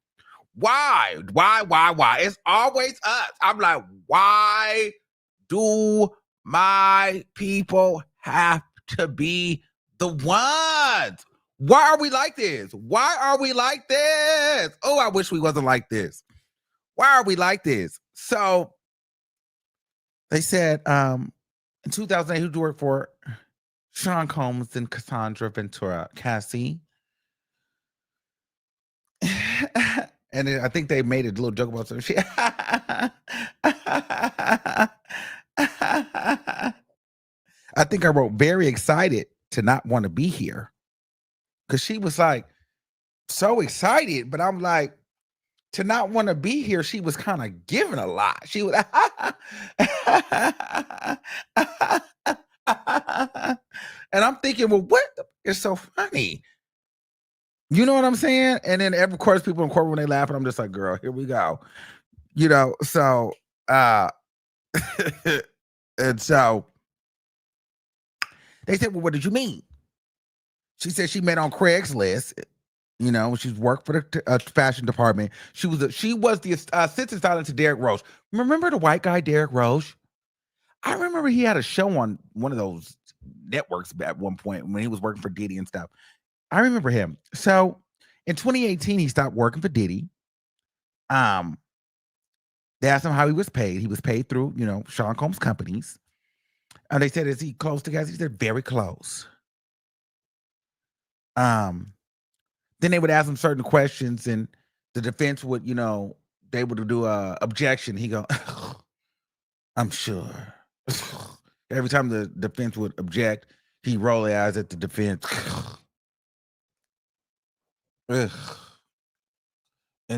Why? It's always us. I'm like, why do my people have to be the ones? Why are we like this? Oh, I wish we wasn't like this. Why are we like this? So they said in 2008, who worked for Sean Combs and Cassandra Ventura, Cassie. And I think they made a little joke about some shit. I think I wrote very excited to not want to be here. Cause she was like so excited, but I'm like, to not want to be here, she was kind of giving a lot. She was and I'm thinking, well, what is so funny? You know what I'm saying? And then of course people in court when they laugh, and I'm just like, girl, here we go. So and so they said, well, what did you mean? She said she met on Craigslist. She's worked for the fashion department. She was the assistant stylist to Derrick Rose. Remember the white guy, Derrick Rose? I remember he had a show on one of those networks at one point when he was working for Diddy and stuff. I remember him. So in 2018, he stopped working for Diddy. They asked him how he was paid. He was paid through, Sean Combs companies. And they said, is he close to guys? He said, very close. Then they would ask him certain questions, and the defense would, they would do a objection. He go, I'm sure. Every time the defense would object, he roll his eyes at the defense. And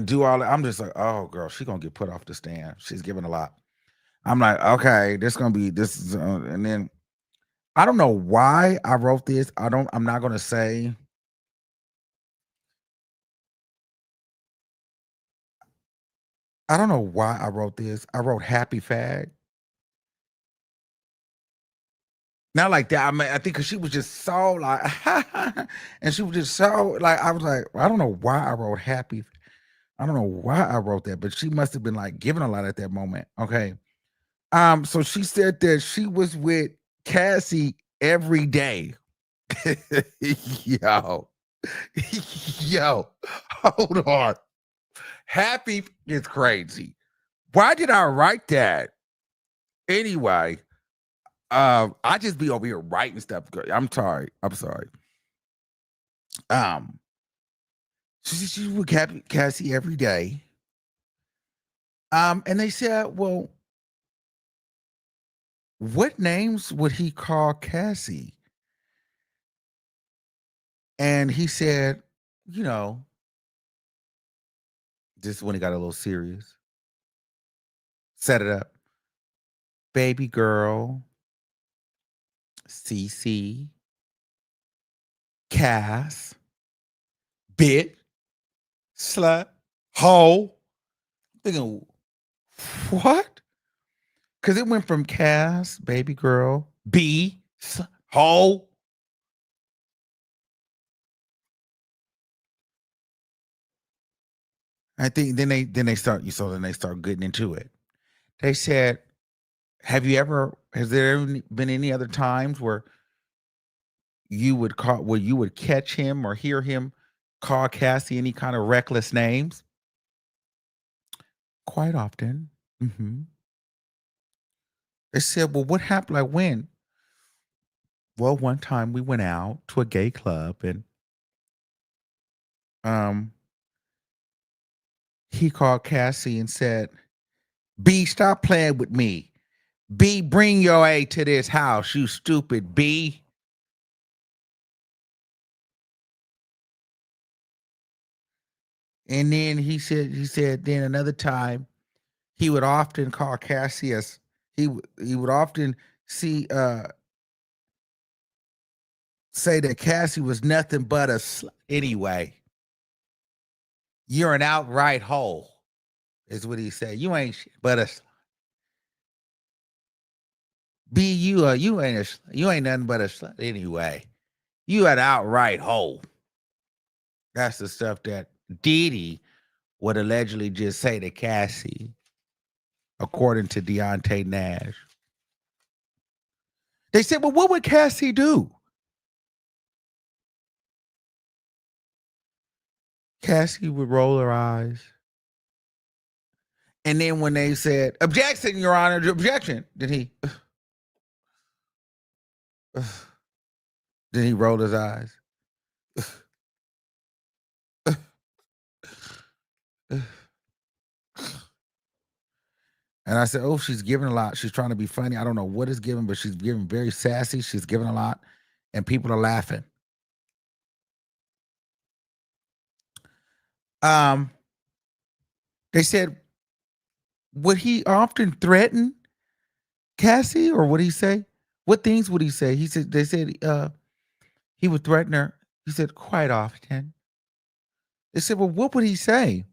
do all that. I'm just like, oh girl, she's gonna get put off the stand. She's giving a lot. I'm like, okay, and then I don't know why I wrote this. I'm not gonna say. I don't know why I wrote this. I wrote happy fag. Not like that. I mean, I think because she was just so like, and she was just so like, I was like, I don't know why I wrote happy. I don't know why I wrote that, but she must have been like giving a lot at that moment. Okay. So she said that she was with Cassie every day. Yo, hold on. Happy is crazy. Why did I write that? Anyway, I just be over here writing stuff. I'm sorry. She would Cassie every day. And they said, well, what names would he call Cassie? And he said, this is when he got a little serious. Set it up. Baby girl, CC, Cass, bit, slut, hoe. Thinking, what? Because it went from Cass, baby girl, B, hoe. I think then they start getting into it. They said, has there ever been any other times where you would catch him or hear him call Cassie any kind of reckless names? Quite often. Mm-hmm. They said, well, what happened? Like when? Well, one time we went out to a gay club and he called Cassie and said, B, stop playing with me. B, bring your A to this house, you stupid B. And then he said then another time he would often call Cassie as he would often say that Cassie was nothing but a slut anyway. You're an outright hoe, is what he said. You ain't shit but a slut. B, you ain't nothing but a slut anyway. You an outright hoe. That's the stuff that Diddy would allegedly just say to Cassie, according to Deontay Nash. They said, well, what would Cassie do? Cassie would roll her eyes. And then when they said, objection, Your Honor, objection, then he rolled his eyes. And I said, oh, she's giving a lot. She's trying to be funny. I don't know what is given, but she's giving very sassy. She's giving a lot, and people are laughing. They said, would he often threaten Cassie, or would he say? What things would he say? He said, they said he would threaten her. He said, quite often. They said, well, what would he say?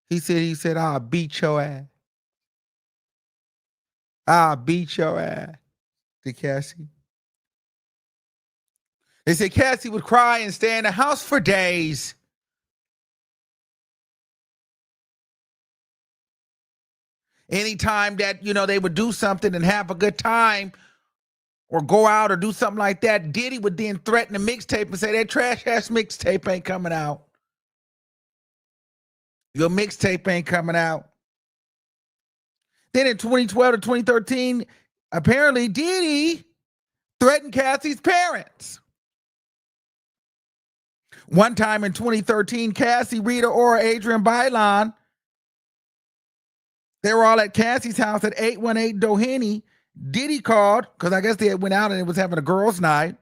He said, I'll beat your ass. I'll beat your ass to Cassie. They said Cassie would cry and stay in the house for days. Anytime that, they would do something and have a good time or go out or do something like that, Diddy would then threaten the mixtape and say, that trash-ass mixtape ain't coming out. Your mixtape ain't coming out. Then in 2012 to 2013, apparently Diddy threatened Cassie's parents. One time in 2013, Cassie, Rita Ora, Adrian Bailon, they were all at Cassie's house at 818 Doheny. Diddy called, because I guess they went out and it was having a girls' night.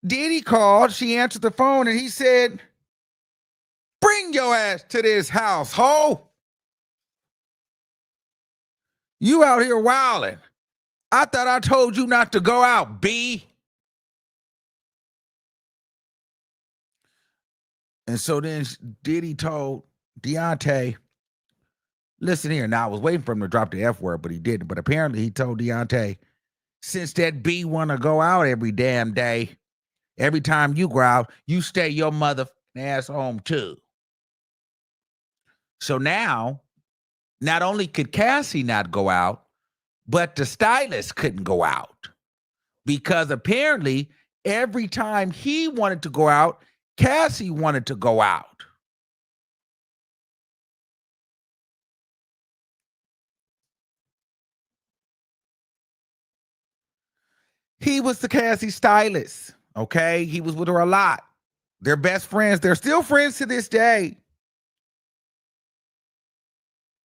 Diddy called, she answered the phone, and he said, bring your ass to this house, ho. You out here wilding. I thought I told you not to go out, B. And so then Diddy told Deontay, listen here. Now, I was waiting for him to drop the F word, but he didn't. But apparently he told Deontay, since that B want to go out every damn day, every time you go out, you stay your mother ass home too. So now, not only could Cassie not go out, but the stylist couldn't go out. Because apparently, every time he wanted to go out, Cassie wanted to go out. He was the Cassie stylist, okay? He was with her a lot. They're best friends. They're still friends to this day.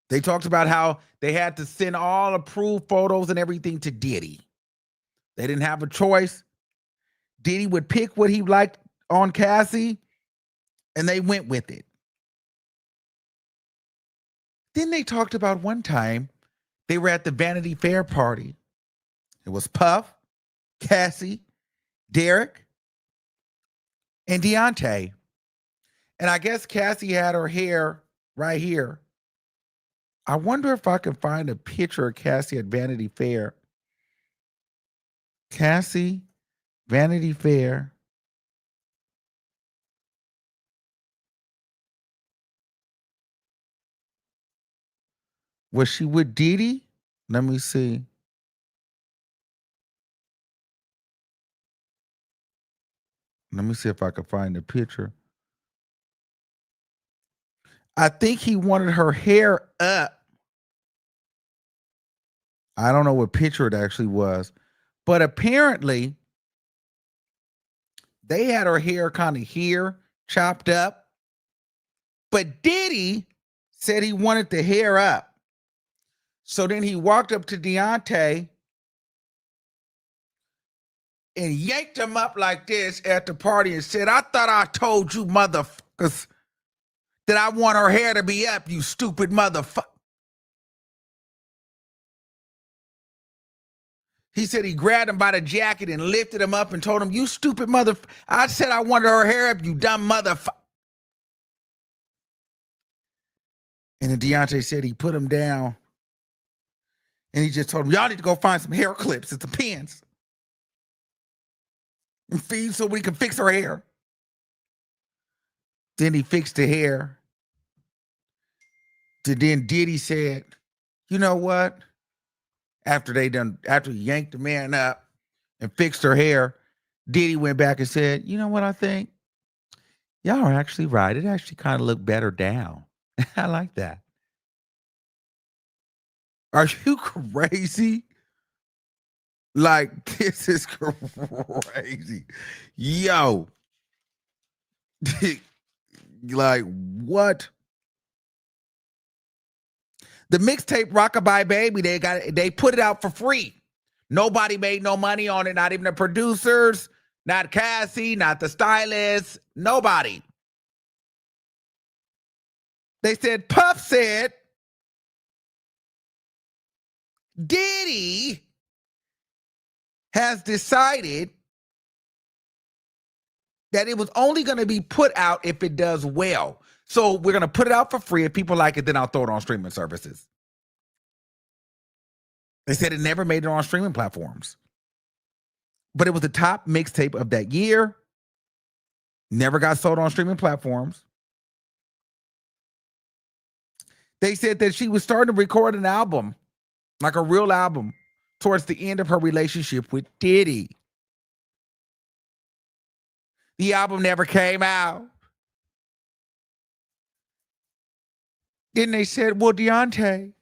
They talked about how they had to send all approved photos and everything to Diddy. They didn't have a choice. Diddy would pick what he liked on Cassie, and they went with it. Then they talked about one time they were at the Vanity Fair party. It was Puff, Cassie, Derek, and Deontay. And I guess Cassie had her hair right here. I wonder if I can find a picture of Cassie at Vanity Fair. Cassie, Vanity Fair. Was she with Diddy? Let me see. Let me see if I can find the picture. I think he wanted her hair up. I don't know what picture it actually was, but apparently they had her hair kind of here, chopped up. But Diddy said he wanted the hair up. So then he walked up to Deontay and yanked him up like this at the party and said, I thought I told you motherfuckers that I want her hair to be up, you stupid motherfucker. He said he grabbed him by the jacket and lifted him up and told him, you stupid motherfucker. I said I wanted her hair up, you dumb motherfucker. And then Deontay said he put him down. And he just told him, y'all need to go find some hair clips and some pins. And feed so we can fix her hair. Then he fixed the hair. Then Diddy said, you know what? After he yanked the man up and fixed her hair, Diddy went back and said, you know what I think? Y'all are actually right. It actually kind of looked better down. I like that. Are you crazy? Like, this is crazy. Yo. Like, what? The mixtape Rockabye Baby, they put it out for free. Nobody made no money on it, not even the producers, not Cassie, not the stylist, nobody. They said, Puff said, Diddy has decided that it was only going to be put out if it does well. So we're going to put it out for free. If people like it, then I'll throw it on streaming services. They said it never made it on streaming platforms. But it was the top mixtape of that year. Never got sold on streaming platforms. They said that she was starting to record an album, like a real album, towards the end of her relationship with Diddy. The album never came out. Then they said, well, Deontay,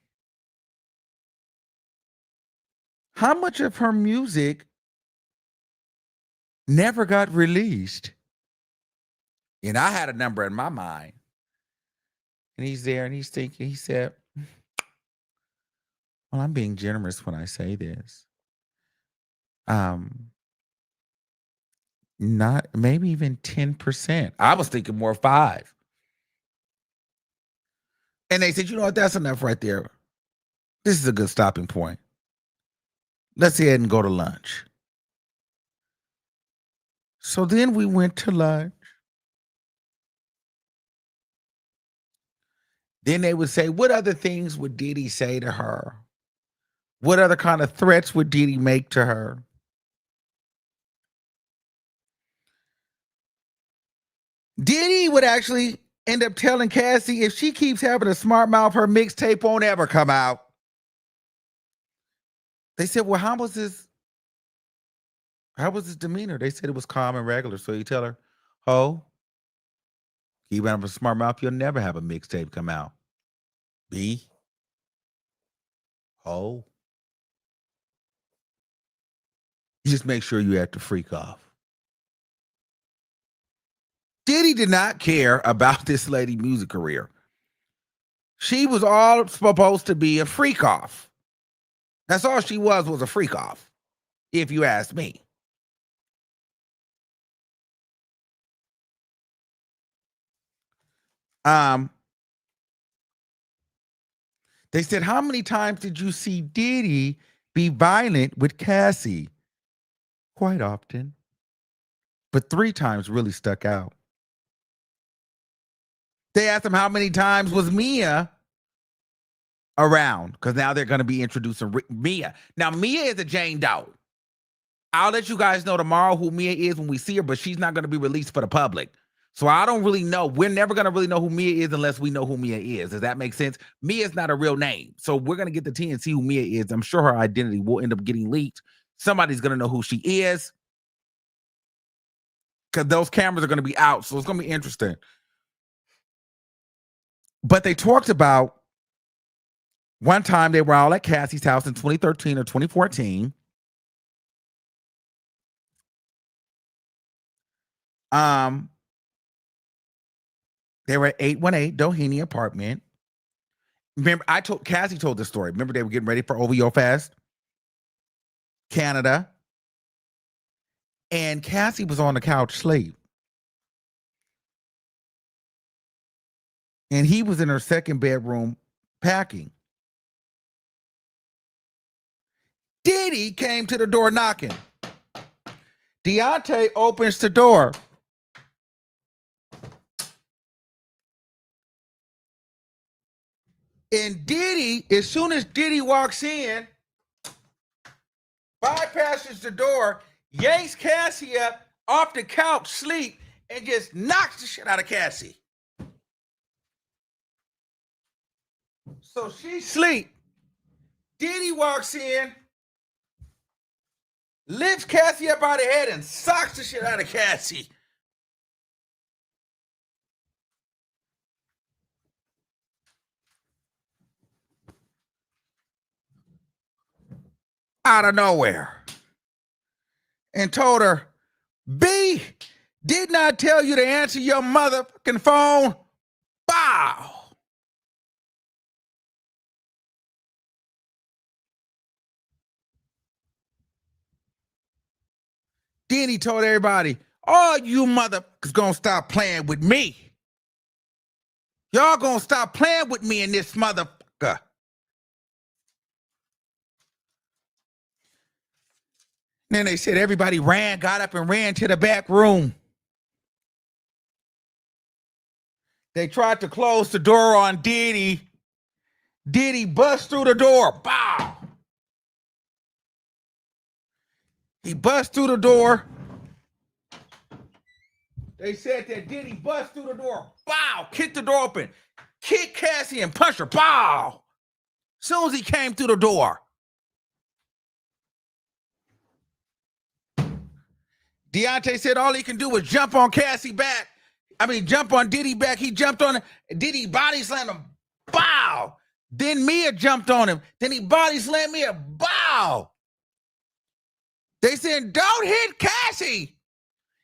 how much of her music never got released? And I had a number in my mind. And he's there and he's thinking, he said, well, I'm being generous when I say this. Not maybe even 10%. I was thinking more 5. And they said, you know what, that's enough right there. This is a good stopping point. Let's head and go to lunch. So then we went to lunch. Then they would say, what other things would Diddy say to her? What other kind of threats would Diddy make to her? Diddy would actually end up telling Cassie, if she keeps having a smart mouth, her mixtape won't ever come out. They said, well, how was his demeanor? They said it was calm and regular. So you tell her, ho, keep having a smart mouth, you'll never have a mixtape come out. B, ho. You just make sure you have to freak off. Diddy did not care about this lady's music career. She was all supposed to be a freak off. That's all she was a freak off, if you ask me. They said, how many times did you see Diddy be violent with Cassie? Quite often. But 3 times really stuck out. They asked him how many times was Mia around, because now they're going to be introducing Mia. Now, Mia is a Jane Doe. I'll let you guys know tomorrow who Mia is when we see her, but she's not going to be released for the public. So I don't really know. We're never going to really know who Mia is unless we know who Mia is. Does that make sense? Mia is not a real name. So we're going to get the tea and see who Mia is. I'm sure her identity will end up getting leaked. Somebody's going to know who she is, because those cameras are going to be out. So it's going to be interesting. But they talked about one time they were all at Cassie's house in 2013 or 2014. They were at 818 Doheny apartment. Remember, Cassie told this story. Remember, they were getting ready for OVO Fest, Canada. And Cassie was on the couch asleep. And he was in her second bedroom packing. Diddy came to the door knocking. Deontay opens the door. And Diddy, as soon as Diddy walks in, bypasses the door, yanks Cassie up off the couch, sleep, and just knocks the shit out of Cassie. So she sleep. Diddy walks in, lifts Cassie up out of her head and socks the shit out of Cassie. Out of nowhere. And told her, B, Did not tell you to answer your motherfucking phone. Bow. Then he told everybody, all you motherfuckers gonna stop playing with me. Y'all gonna stop playing with me in this motherfucker. Then they said everybody got up and ran to the back room. They tried to close the door on Diddy. Diddy bust through the door. Bow. He bust through the door. They said that Diddy bust through the door. Bow. Kicked the door open. Kicked Cassie and punched her. Bow. Soon as he came through the door. Deontay said all he can do was jump on Cassie back. Jump on Diddy back. He jumped on Diddy, body slammed him. Bow. Then Mia jumped on him. Then he body slammed Mia. Bow. They said, don't hit Cassie.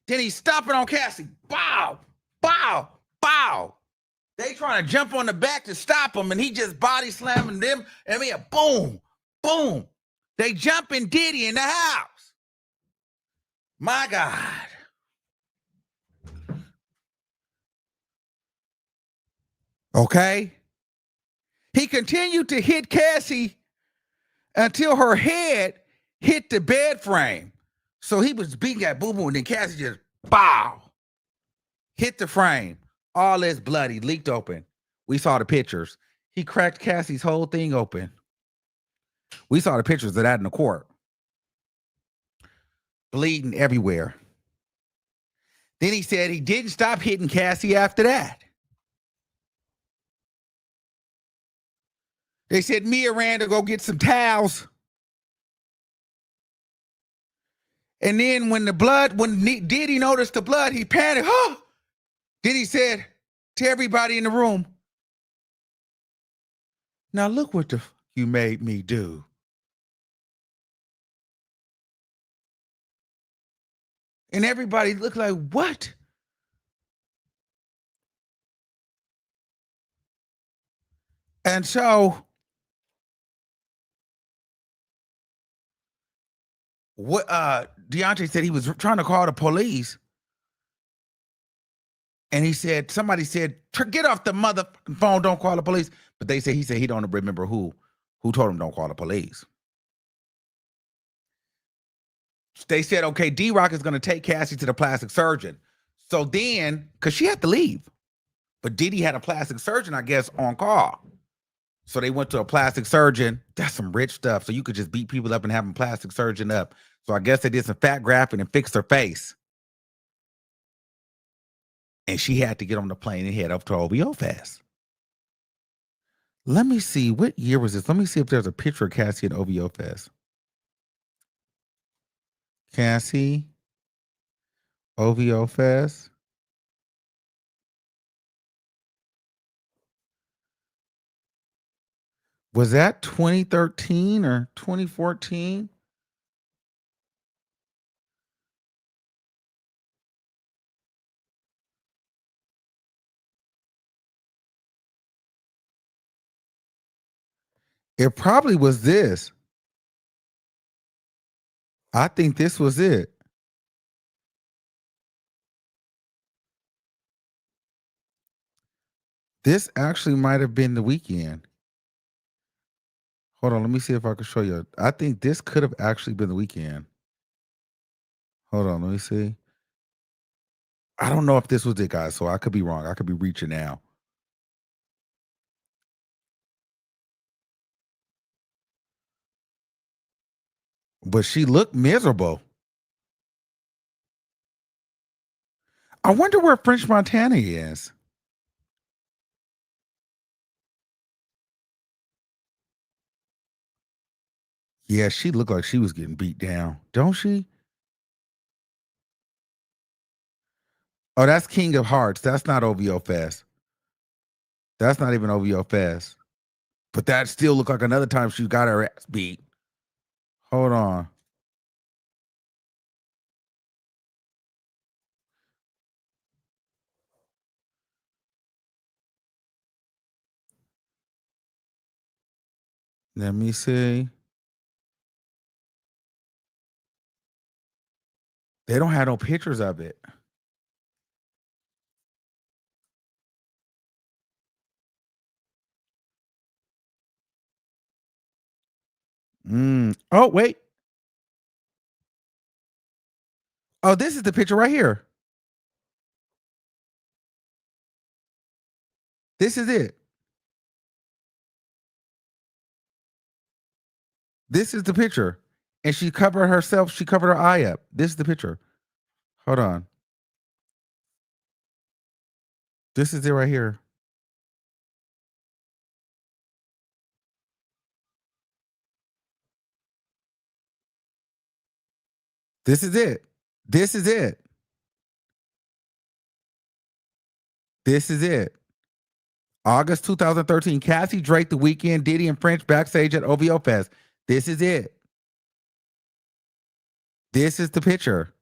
Then he's stomping on Cassie. Bow. Bow. Bow. They trying to jump on the back to stop him, and he just body slamming them. And Mia, boom. Boom. They jumping Diddy in the house. My God. Okay. He continued to hit Cassie until her head hit the bed frame. So he was beating that boo-boo, and then Cassie just, bow, hit the frame. All this bloody, leaked open. We saw the pictures. He cracked Cassie's whole thing open. We saw the pictures of that in the court. Bleeding everywhere. Then he said he didn't stop hitting Cassie after that. They said Mia ran to go get some towels. And then when Diddy noticed the blood, he panicked. Oh! Then he said to everybody in the room, now look what the you made me do. And everybody looked like, what? And so what Deontay said he was trying to call the police. And he said, somebody said, get off the motherfucking phone, don't call the police. But he said he don't remember who told him don't call the police. They said, okay, D-Rock is going to take Cassie to the plastic surgeon. So then, because she had to leave. But Diddy had a plastic surgeon, I guess, on call. So they went to a plastic surgeon. That's some rich stuff. So you could just beat people up and have a plastic surgeon up. So I guess they did some fat grafting and fixed her face. And she had to get on the plane and head up to OVO Fest. Let me see. What year was this? Let me see if there's a picture of Cassie at OVO Fest. Cassie, OVO Fest. Was that 2013 or 2014? It probably was this. I think this was it. This actually might have been the weekend. Hold on, let me see if I can show you. I think this could have actually been the weekend. Hold on, let me see. I don't know if this was it, guys, so I could be wrong. I could be reaching now. But she looked miserable. I wonder where French Montana is. Yeah, she looked like she was getting beat down, don't she? Oh, that's King of Hearts. That's not OVO Fest. That's not even OVO Fest. But that still looked like another time she got her ass beat. Hold on. Let me see. They don't have no pictures of it. Oh, wait. Oh, this is the picture right here. This is it. This is the picture. And she covered herself. She covered her eye up. This is the picture. Hold on. This is it right here. This is it. This is it. This is it. August 2013. Cassie, Drake, The Weeknd, Diddy, and French backstage at OVO Fest. This is it. This is the picture.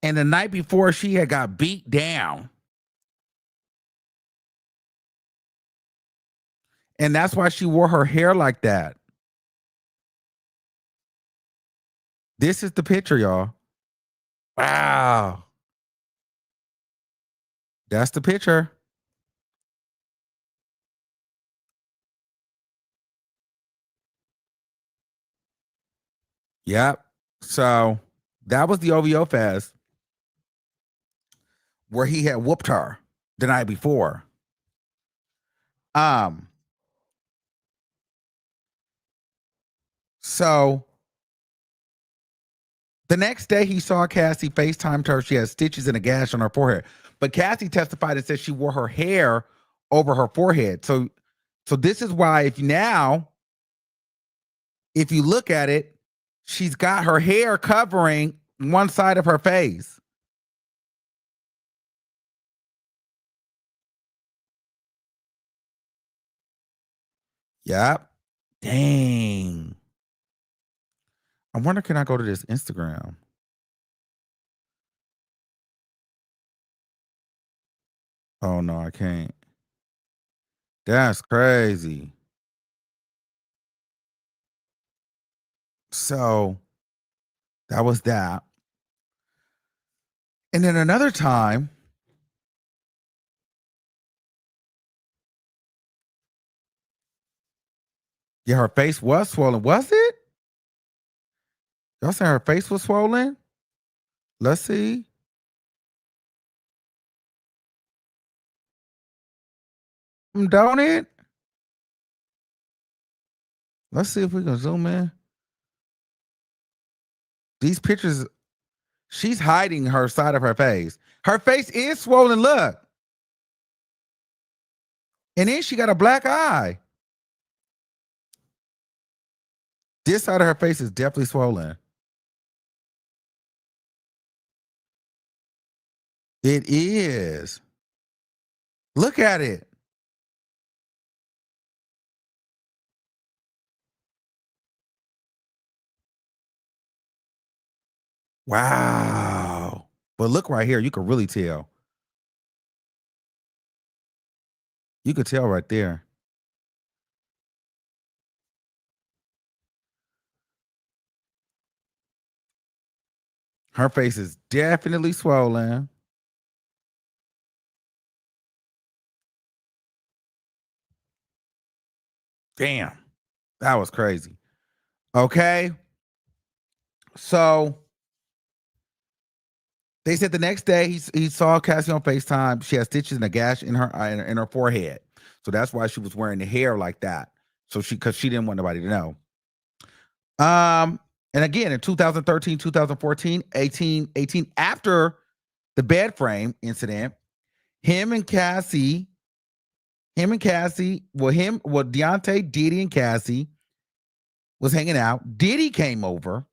And the night before, she had got beat down. And that's why she wore her hair like that. This is the picture, y'all. Wow. That's the picture. Yep. So that was the OVO Fest where he had whooped her the night before. So the next day he saw Cassie, FaceTimed her. She had stitches and a gash on her forehead. But Cassie testified and said she wore her hair over her forehead. So this is why if you look at it, she's got her hair covering one side of her face. Yep. Dang. I wonder, can I go to this Instagram? Oh, no, I can't. That's crazy. So that was that. And then another time, yeah, her face was swollen. Was it? Y'all saying her face was swollen? Let's see. Don't it? Let's see if we can zoom in. These pictures, she's hiding her side of her face. Her face is swollen, look. And then she got a black eye. This side of her face is definitely swollen. It is. Look at it. Wow. But look right here. You can really tell. You could tell right there. Her face is definitely swollen. Damn. That was crazy. Okay. So they said the next day he saw Cassie on FaceTime. She had stitches and a gash in her eye in her forehead. So that's why she was wearing the hair like that. So because she didn't want nobody to know. And again, in 2013, 2014, 18, after the bed frame incident, Deontay, Diddy, and Cassie was hanging out. Diddy came over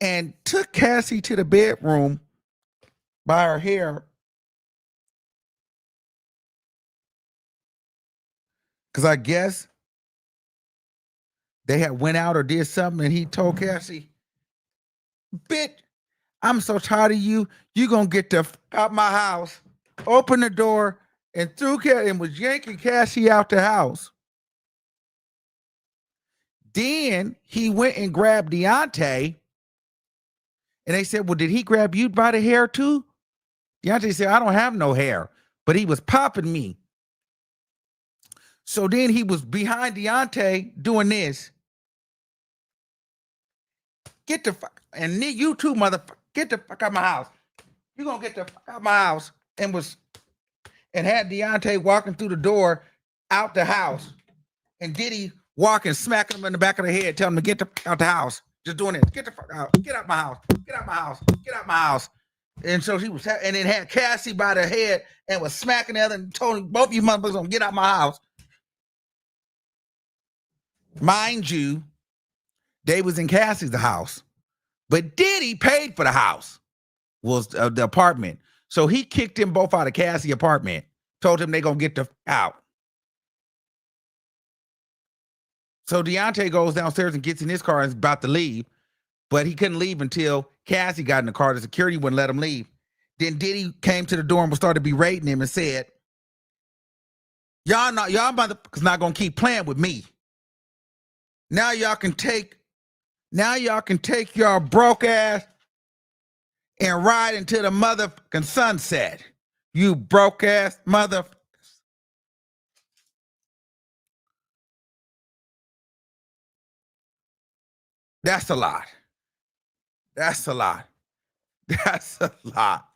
and took Cassie to the bedroom by her hair. Because I guess they had went out or did something, and he told Cassie, "Bitch, I'm so tired of you. You gonna get the f out my house." opened the door and threw and was yanking Cassie out the house. Then he went and grabbed Deontay. And they said, well, did he grab you by the hair too? Deontay said, I don't have no hair, but he was popping me. So then he was behind Deontay doing this. Get the fuck, and you too, motherfucker, get the fuck out of my house. You gonna get the fuck out of my house. And had Deontay walking through the door out the house. And Diddy walking, smacking him in the back of the head, telling him to get the fuck out the house. Just doing it. Get the fuck out. Get out my house. Get out my house. Get out my house. And so he was, and then had Cassie by the head and was smacking the other and told him, both of you motherfuckers gonna get out my house. Mind you, they was in Cassie's house, but Diddy paid for the house, was the apartment. So he kicked them both out of Cassie's apartment, told him they gonna get the out. So Deontay goes downstairs and gets in his car and is about to leave, but he couldn't leave until Cassie got in the car. The security wouldn't let him leave. Then Diddy came to the door and started berating him and said, y'all motherfuckers not gonna keep playing with me. Now y'all can take your broke ass and ride into the motherfucking sunset. You broke ass motherfuckers. That's a lot. That's a lot. That's a lot.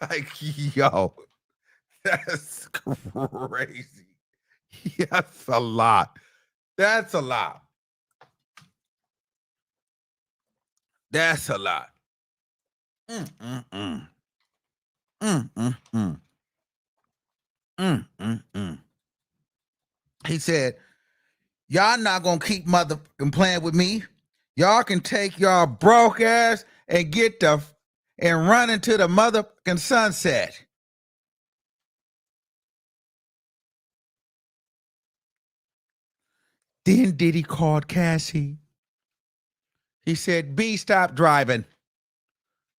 Like, yo, that's crazy. That's a lot. That's a lot. That's a lot. He said, y'all not gonna keep motherfucking playing with me. Y'all can take y'all broke ass and and run into the motherfucking sunset. Then Diddy called Cassie. He said, B, stop driving.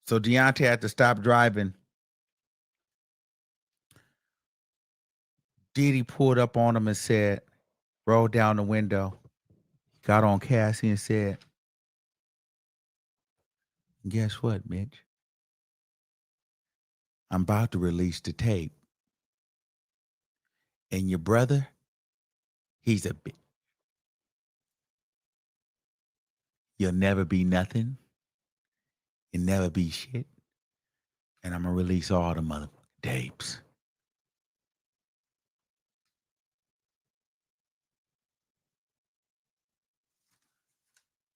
So Deontay had to stop driving. Diddy pulled up on him and said, roll down the window. Got on Cassie and said, guess what, Mitch? I'm about to release the tape. And your brother, he's a bitch. You'll never be nothing. You'll never be shit. And I'm going to release all the motherfucking tapes.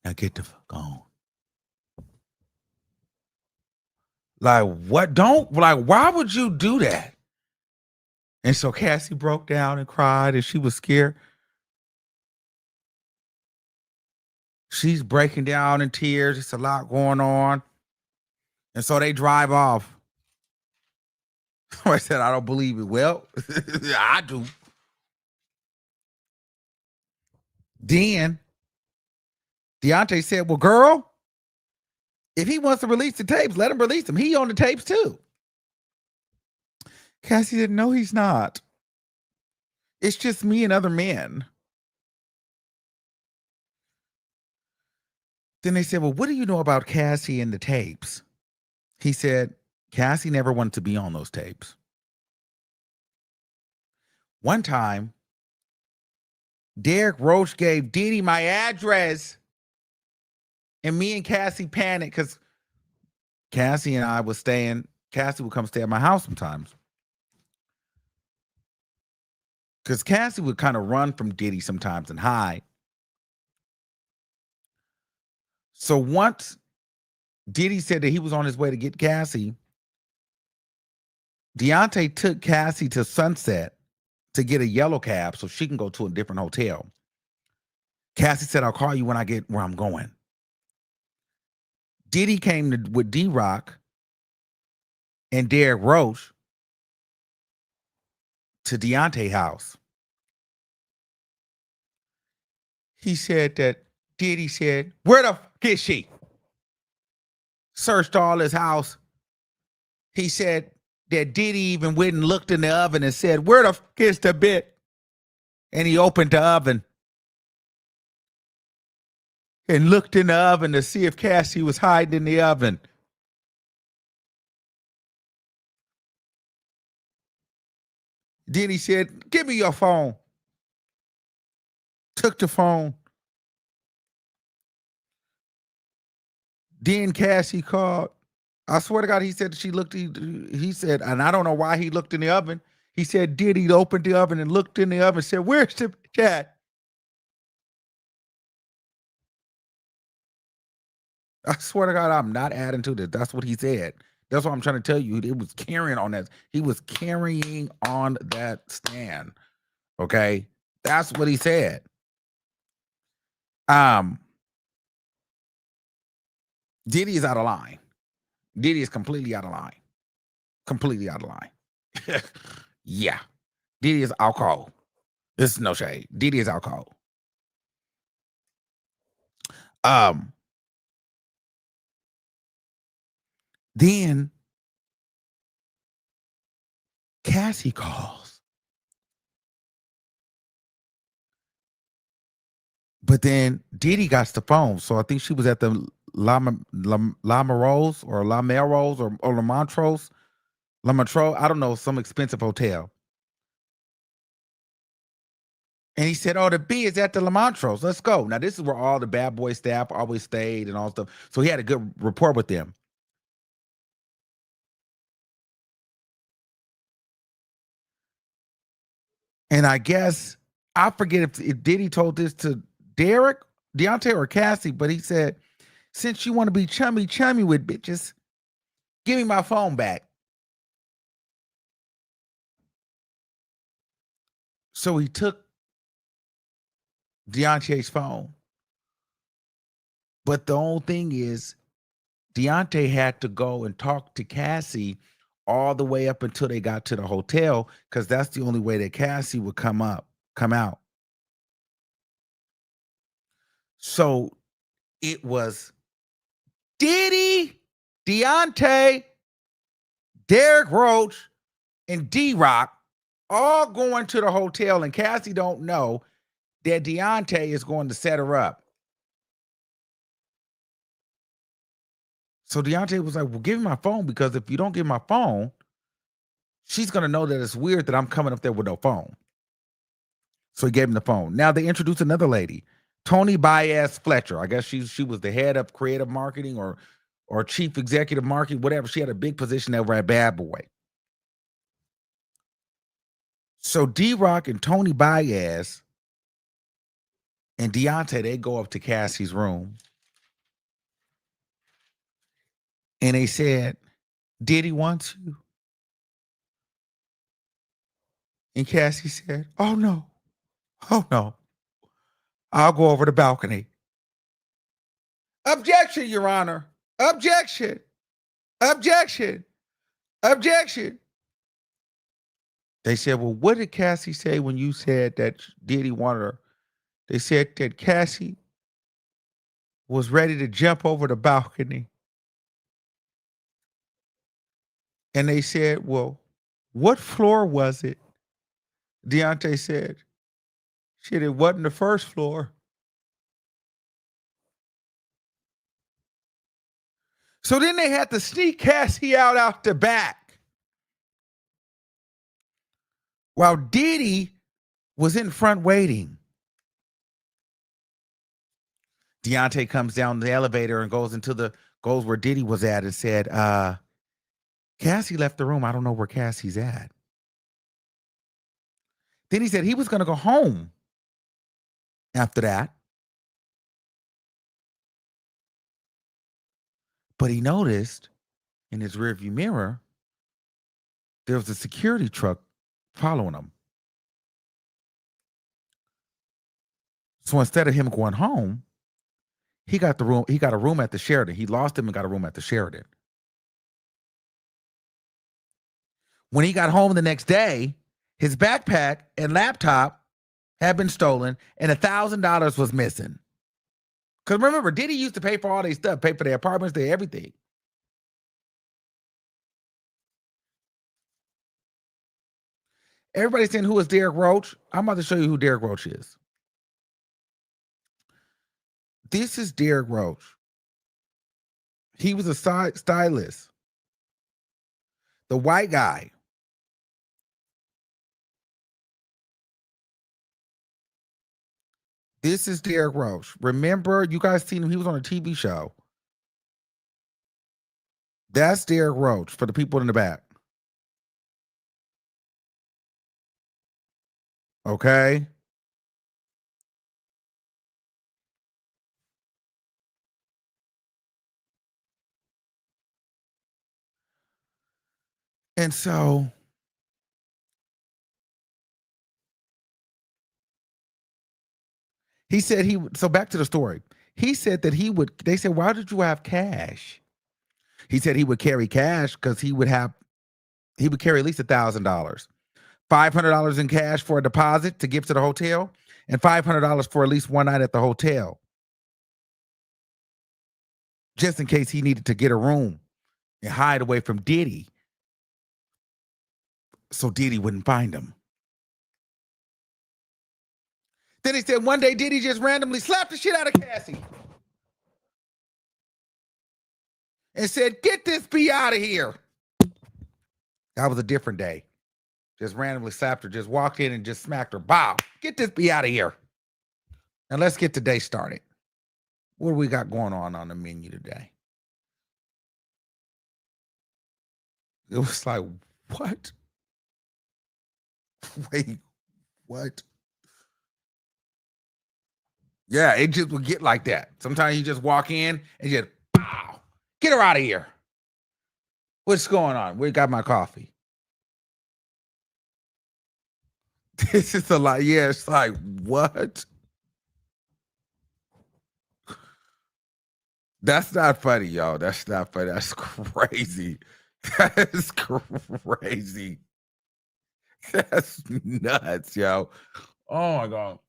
Now get the fuck on. Like, what? Why would you do that? And so Cassie broke down and cried and she was scared. She's breaking down in tears. It's a lot going on. And so they drive off. I said, I don't believe it. Well, I do. Then Deontay said, well, girl, if he wants to release the tapes, let him release them. He on the tapes too. Cassie said, no, he's not. It's just me and other men. Then they said, well, what do you know about Cassie and the tapes? He said, Cassie never wanted to be on those tapes. One time, Derek Roach gave Diddy my address. And me and Cassie panicked because Cassie and I was staying. Cassie would come stay at my house sometimes. Because Cassie would kind of run from Diddy sometimes and hide. So once Diddy said that he was on his way to get Cassie, Deontay took Cassie to Sunset to get a yellow cab so she can go to a different hotel. Cassie said, I'll call you when I get where I'm going. Diddy came with D-Rock and Derek Roach to Deontay's house. He said that Diddy said, where the fuck is she? Searched all his house. He said, that Diddy even went and looked in the oven and said, "Where the fuck is the bit?" And he opened the oven and looked in the oven to see if Cassie was hiding in the oven. Then he said, "Give me your phone." Took the phone. Then Cassie called. I swear to God, he said she looked. He said, and I don't know why he looked in the oven. He said Diddy opened the oven and looked in the oven and said, "Where's the chat?" I swear to God, I'm not adding to this. That's what he said. That's what I'm trying to tell you. It was carrying on that. He was carrying on that stand. Okay. That's what he said. Diddy is out of line. Diddy is completely out of line. Completely out of line. Yeah. Diddy is alcohol. This is no shade. Diddy is alcohol. Then Cassie calls. But then Diddy got the phone. So I think she was at the La Melrose or La Melrose or La Montrose. La Montrose, I don't know, some expensive hotel. And he said, "Oh, the B is at the La Montrose. Let's go." Now, this is where all the bad boy staff always stayed and all stuff. So he had a good rapport with them. And I guess, I forget if Diddy told this to Deontay or Cassie, but he said, "Since you want to be chummy with bitches, give me my phone back." So he took Deontay's phone. But the only thing is, Deontay had to go and talk to Cassie all the way up until they got to the hotel, because that's the only way that Cassie would come out. So it was Diddy, Deontay, Derrick Roach, and D-Rock all going to the hotel, and Cassie don't know that Deontay is going to set her up. So Deontay was like, "Well, give me my phone, because if you don't give my phone, she's going to know that it's weird that I'm coming up there with no phone." So he gave him the phone. Now they introduced another lady, Tony Baez Fletcher. I guess she was the head of creative marketing or chief executive marketing, whatever. She had a big position over at Bad Boy. So D-Rock and Tony Baez and Deontay, they go up to Cassie's room. And they said, "Diddy wants you." And Cassie said, "Oh no. Oh no. I'll go over the balcony." "Objection, Your Honor. Objection. Objection. Objection." They said, "Well, what did Cassie say when you said that Diddy wanted her?" They said that Cassie was ready to jump over the balcony. And they said, "Well, what floor was it?" Deontay said, "Shit, it wasn't the first floor." So then they had to sneak Cassie out the back, while Diddy was in front waiting. Deontay comes down the elevator and goes where Diddy was at and said, "Cassie left the room. I don't know where Cassie's at." Then he said he was going to go home after that. But he noticed in his rearview mirror, there was a security truck following him. So instead of him going home, he got a room at the Sheraton. He lost him and got a room at the Sheraton. When he got home the next day, his backpack and laptop had been stolen and $1,000 was missing. Because remember, Diddy used to pay for all their stuff, pay for their apartments, their everything. Everybody's saying, who is Derek Roach? I'm about to show you who Derek Roach is. This is Derek Roach. He was a stylist. The white guy. This is Derek Roach. Remember, you guys seen him. He was on a TV show. That's Derek Roach for the people in the back. Okay. And so he said so back to the story. He said that they said, why did you have cash? He said he would carry cash because he would carry at least $1,000. $500 in cash for a deposit to give to the hotel, and $500 for at least one night at the hotel, just in case he needed to get a room and hide away from Diddy, so Diddy wouldn't find him. Then he said one day Diddy just randomly slapped the shit out of Cassie and said, "Get this B out of here." That was a different day. Just randomly slapped her, just walked in and just smacked her. Bow, get this B out of here. Now let's get today started. What do we got going on the menu today? It was like, what? Wait, what? Yeah, it just would get like that. Sometimes you just walk in and just, pow, get her out of here. What's going on? We got my coffee. This is a lot. Yeah, it's like, what? That's not funny, y'all. That's not funny. That's crazy. That is crazy. That's nuts, yo. Oh my God.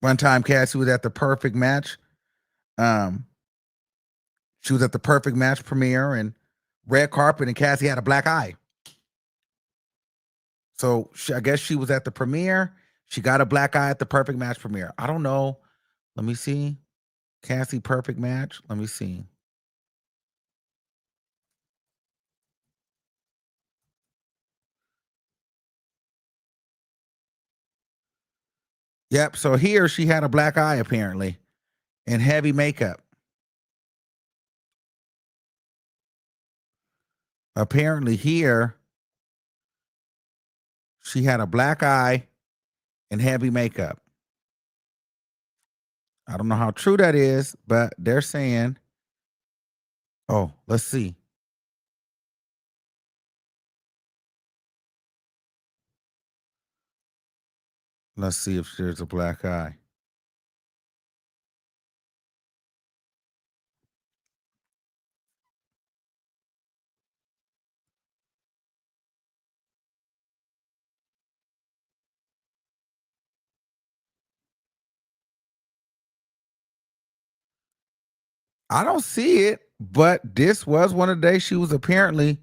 One time Cassie was at the Perfect Match. She was at the Perfect Match premiere and red carpet, and Cassie had a black eye. So I guess she was at the premiere. She got a black eye at the Perfect Match premiere. I don't know. Let me see. Cassie Perfect Match. Let me see. Yep. So here she had a black eye apparently and heavy makeup. Apparently here she had a black eye and heavy makeup. I don't know how true that is, but they're saying, oh, let's see. Let's see if there's a black eye. I don't see it, but this was one of the days she was apparently.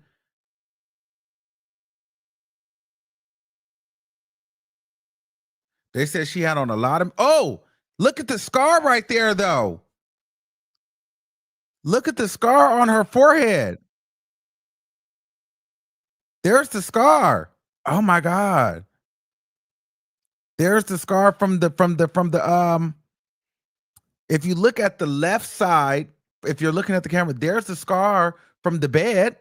They said she had on a lot of. Oh, look at the scar right there, though. Look at the scar on her forehead. There's the scar. Oh my God. There's the scar from the if you look at the left side, if you're looking at the camera, there's the scar from the bed.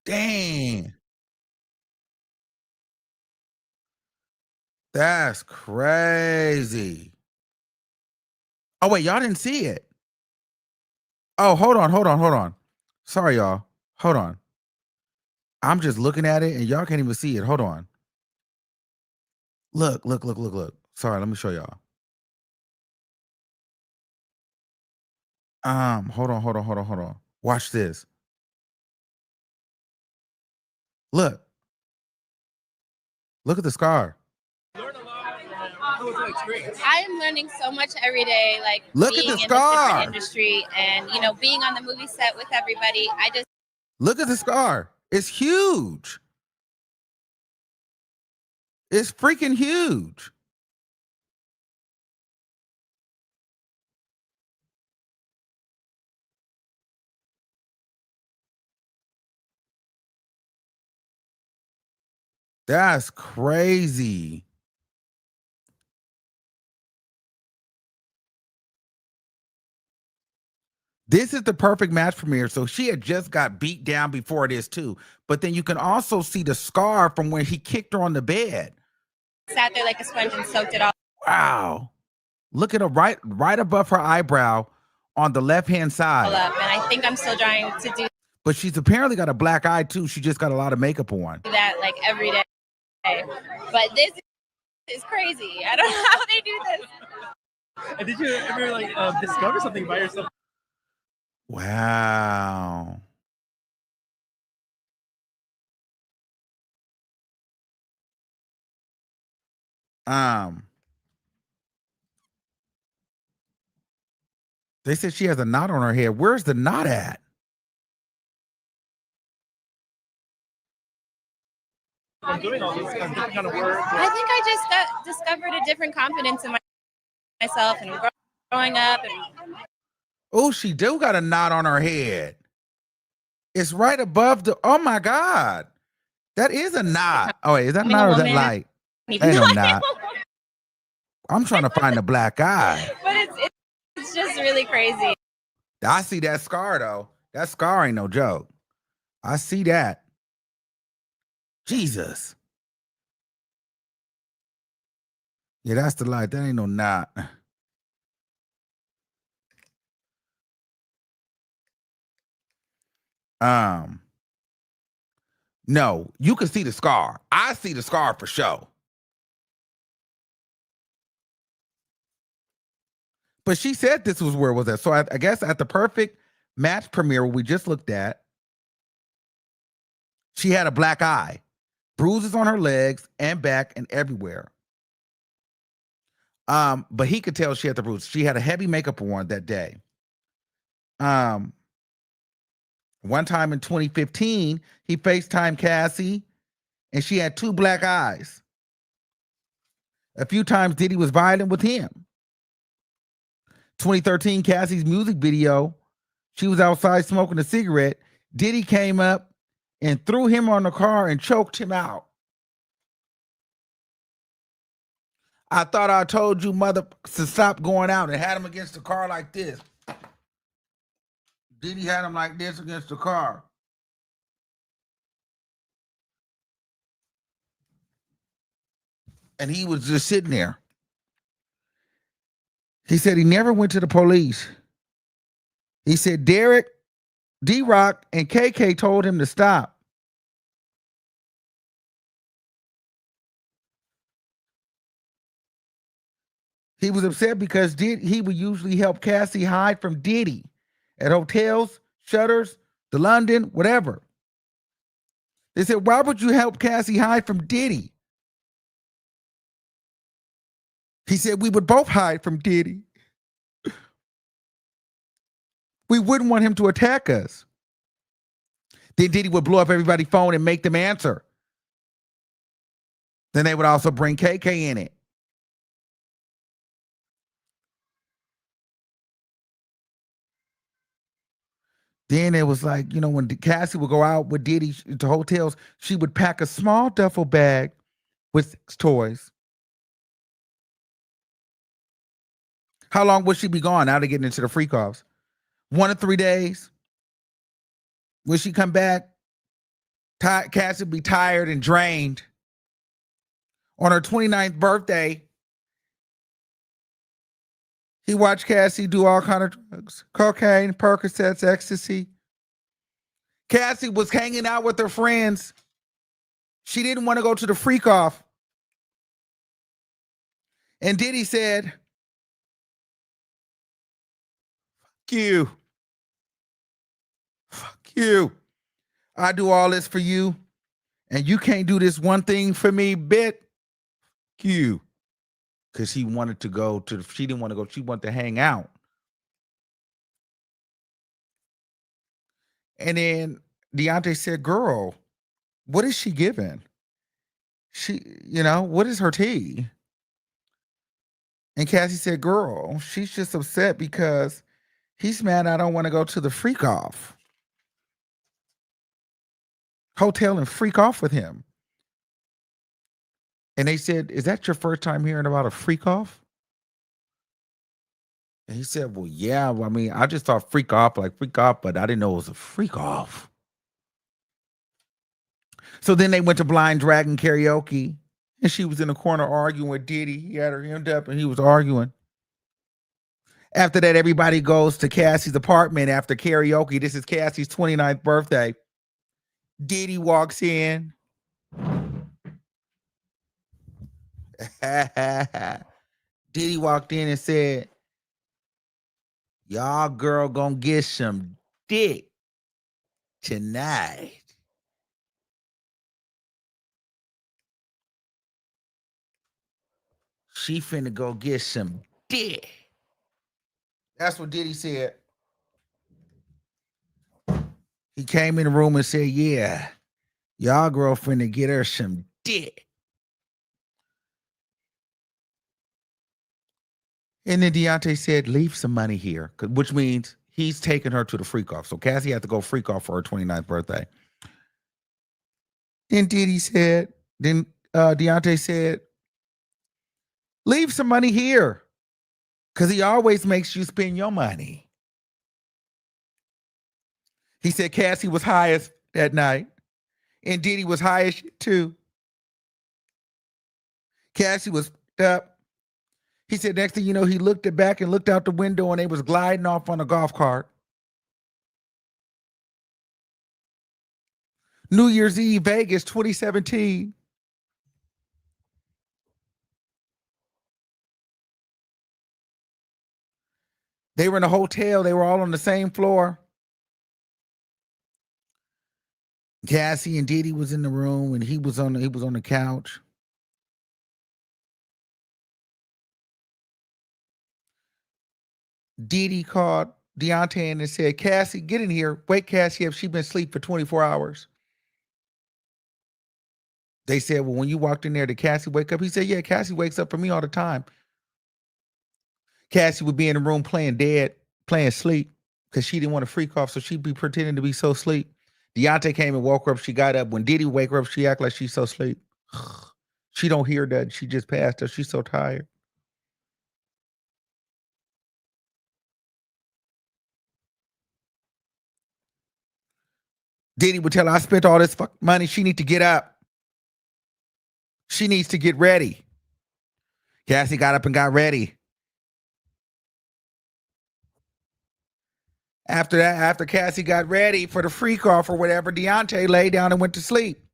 Dang. That's crazy. Oh, wait, y'all didn't see it. Oh, hold on. Sorry, y'all. Hold on. I'm just looking at it and y'all can't even see it. Hold on. Look. Sorry, let me show y'all. Hold on. Watch this. Look at the scar. I am learning so much every day, like Look being at the in this scar. different industry and, you know, being on the movie set with everybody. Look at the scar. It's huge. It's freaking huge. That's crazy. This is the perfect match premiere. So she had just got beat down before this too. But then you can also see the scar from when he kicked her on the bed. Sat there like a sponge and soaked it all Wow. Look at her right above her eyebrow on the left-hand side. up. And I think I'm still trying to do But she's apparently got a black eye too. She just got a lot of makeup on. that like every day. But this is crazy. I don't know how they do this. And did you ever like discover something by yourself? Wow. They said she has a knot on her head. Where's the knot at? From doing all this different kind of work. I think I just discovered a different confidence in myself and growing up. And Oh, she do got a knot on her head. It's right above the. Oh my God, that is a knot. Oh wait, is that knot or is that light? Ain't no knot. I'm trying to find the black eye. But it's just really crazy. I see that scar though. That scar ain't no joke. I see that. Jesus. Yeah, that's the light. That ain't no knot. No, you can see the scar. I see the scar for sure. But she said this was where it was at. So I guess at the perfect match premiere we just looked at, she had a black eye, bruises on her legs and back and everywhere. But he could tell she had the bruise. She had a heavy makeup on that day. One time in 2015, he FaceTimed Cassie and she had 2 black eyes. A few times Diddy was violent with him. 2013, Cassie's music video, she was outside smoking a cigarette. Diddy came up and threw him on the car and choked him out. I thought I told you, mother, to stop going out, and had him against the car like this. Diddy had him like this against the car. And he was just sitting there. He said he never went to the police. He said Derek, D-Rock, and KK told him to stop. He was upset because he would usually help Cassie hide from Diddy at hotels, Shutters, the London, whatever. They said, why would you help Cassie hide from Diddy? He said, we would both hide from Diddy. We wouldn't want him to attack us. Then Diddy would blow up everybody's phone and make them answer. Then they would also bring KK in it. Then it was like, you know, when Cassie would go out with Diddy to hotels, she would pack a small duffel bag with toys. How long would she be gone? Now they're getting into the freak offs. 1 to 3 days. When she come back, Cassie would be tired and drained. On her 29th birthday, he watched Cassie do all kind of drugs. Cocaine, Percocets, ecstasy. Cassie was hanging out with her friends. She didn't want to go to the freak off. And Diddy said, fuck you. Fuck you. I do all this for you. And you can't do this one thing for me, bitch. Fuck you. because she wanted to go to. She didn't want to go. She wanted to hang out. And then Deontay said, "Girl, what is she giving? What is her tea?" And Cassie said, "Girl, she's just upset because he's mad I don't want to go to the freak off hotel and freak off with him." And they said, "Is that your first time hearing about a freak off?" And he said, "Well, yeah. Well, I mean, I just thought freak off, like freak off, but I didn't know it was a freak off." So then they went to Blind Dragon karaoke, and she was in the corner arguing with Diddy. He had her hemmed up, and he was arguing. After that, everybody goes to Cassie's apartment after karaoke. This is Cassie's 29th birthday. Diddy walks in. Diddy walked in and said, "Y'all girl gonna get some dick tonight." She finna go get some dick. That's what Diddy said. He came in the room and said, "Yeah, y'all girl finna get her some dick." And then Deontay said, "Leave some money here," which means he's taking her to the freak off. So Cassie had to go freak off for her 29th birthday. Then Deontay said, "Leave some money here," because he always makes you spend your money. He said Cassie was highest that night, and Diddy was high as shit too. Cassie was up. He said next thing you know, he looked back and looked out the window, and they was gliding off on a golf cart. New Year's Eve, Vegas, 2017. They were in a hotel. They were all on the same floor. Cassie and Diddy was in the room, and he was on the couch. Diddy called Deontay and said, "Cassie, get in here. Wake Cassie up. She's been asleep for 24 hours. They said, "Well, when you walked in there, did Cassie wake up?" He said, "Yeah, Cassie wakes up for me all the time." Cassie would be in the room playing dead, playing sleep, because she didn't want to freak off, so she'd be pretending to be so asleep. Deontay came and woke her up. She got up. When Diddy wake her up, she act like she's so asleep. She don't hear that. She just passed her. She's so tired. Diddy would tell her, "I spent all this money. She needs to get up. She needs to get ready." Cassie got up and got ready. After that, after Cassie got ready for the freak off or whatever, Deontay lay down and went to sleep.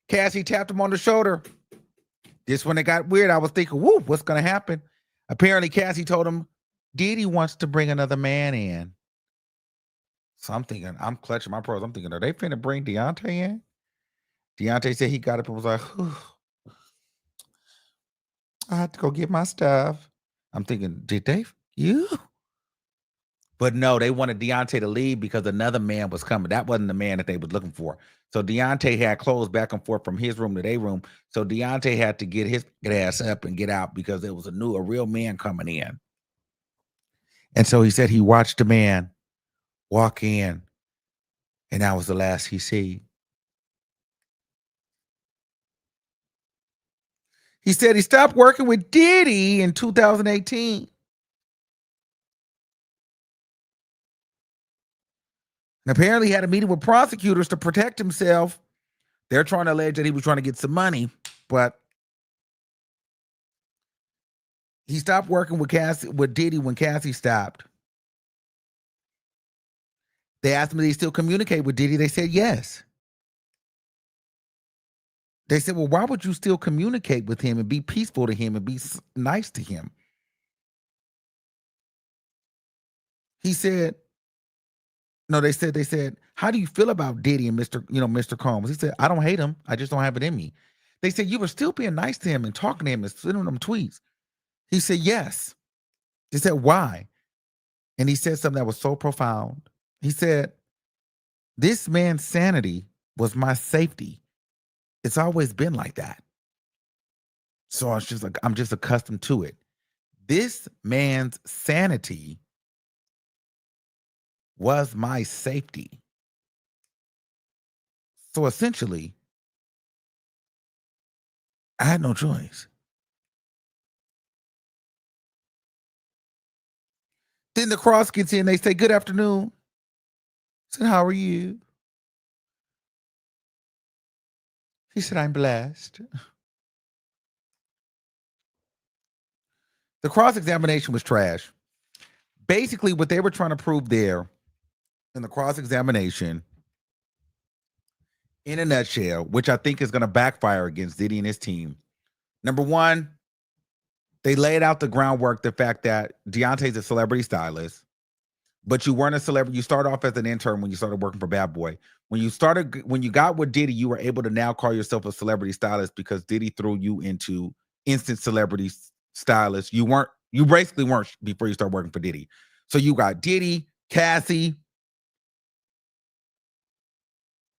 Cassie tapped him on the shoulder. This when it got weird. I was thinking, whoo, what's going to happen? Apparently, Cassie told him, Diddy wants to bring another man in. So I'm thinking, I'm clutching my pearls. I'm thinking, are they finna bring Deontay in? Deontay said he got up and was like, whew, I had to go get my stuff. I'm thinking, did they? You? But no, they wanted Deontay to leave because another man was coming. That wasn't the man that they was looking for. So Deontay had clothes back and forth from his room to their room. So Deontay had to get his ass up and get out because there was a real man coming in. And so he said he watched the man walk in, and that was the last he see. He said he stopped working with Diddy in 2018. And apparently he had a meeting with prosecutors to protect himself. They're trying to allege that he was trying to get some money, but he stopped working with Diddy when Cassie stopped. They asked him, did he still communicate with Diddy? They said yes. They said, well, why would you still communicate with him and be peaceful to him and be nice to him? He said, no, they said, how do you feel about Diddy and Mr. Combs? He said, I don't hate him. I just don't have it in me. They said, you were still being nice to him and talking to him and sending him tweets. He said, yes. He said, why? And he said something that was so profound. He said, this man's sanity was my safety. It's always been like that. So I was just like, I'm just accustomed to it. This man's sanity was my safety. So essentially, I had no choice. Then the cross gets in. They say, good afternoon. I said, how are you? He said, I'm blessed. The cross-examination was trash. Basically, what they were trying to prove there in the cross-examination, in a nutshell, which I think is going to backfire against Diddy and his team. Number one, they laid out the groundwork, the fact that Deontay's a celebrity stylist, but you weren't a celebrity. You started off as an intern when you started working for Bad Boy. When you got with Diddy, you were able to now call yourself a celebrity stylist because Diddy threw you into instant celebrity stylist. You basically weren't before you started working for Diddy. So you got Diddy, Cassie.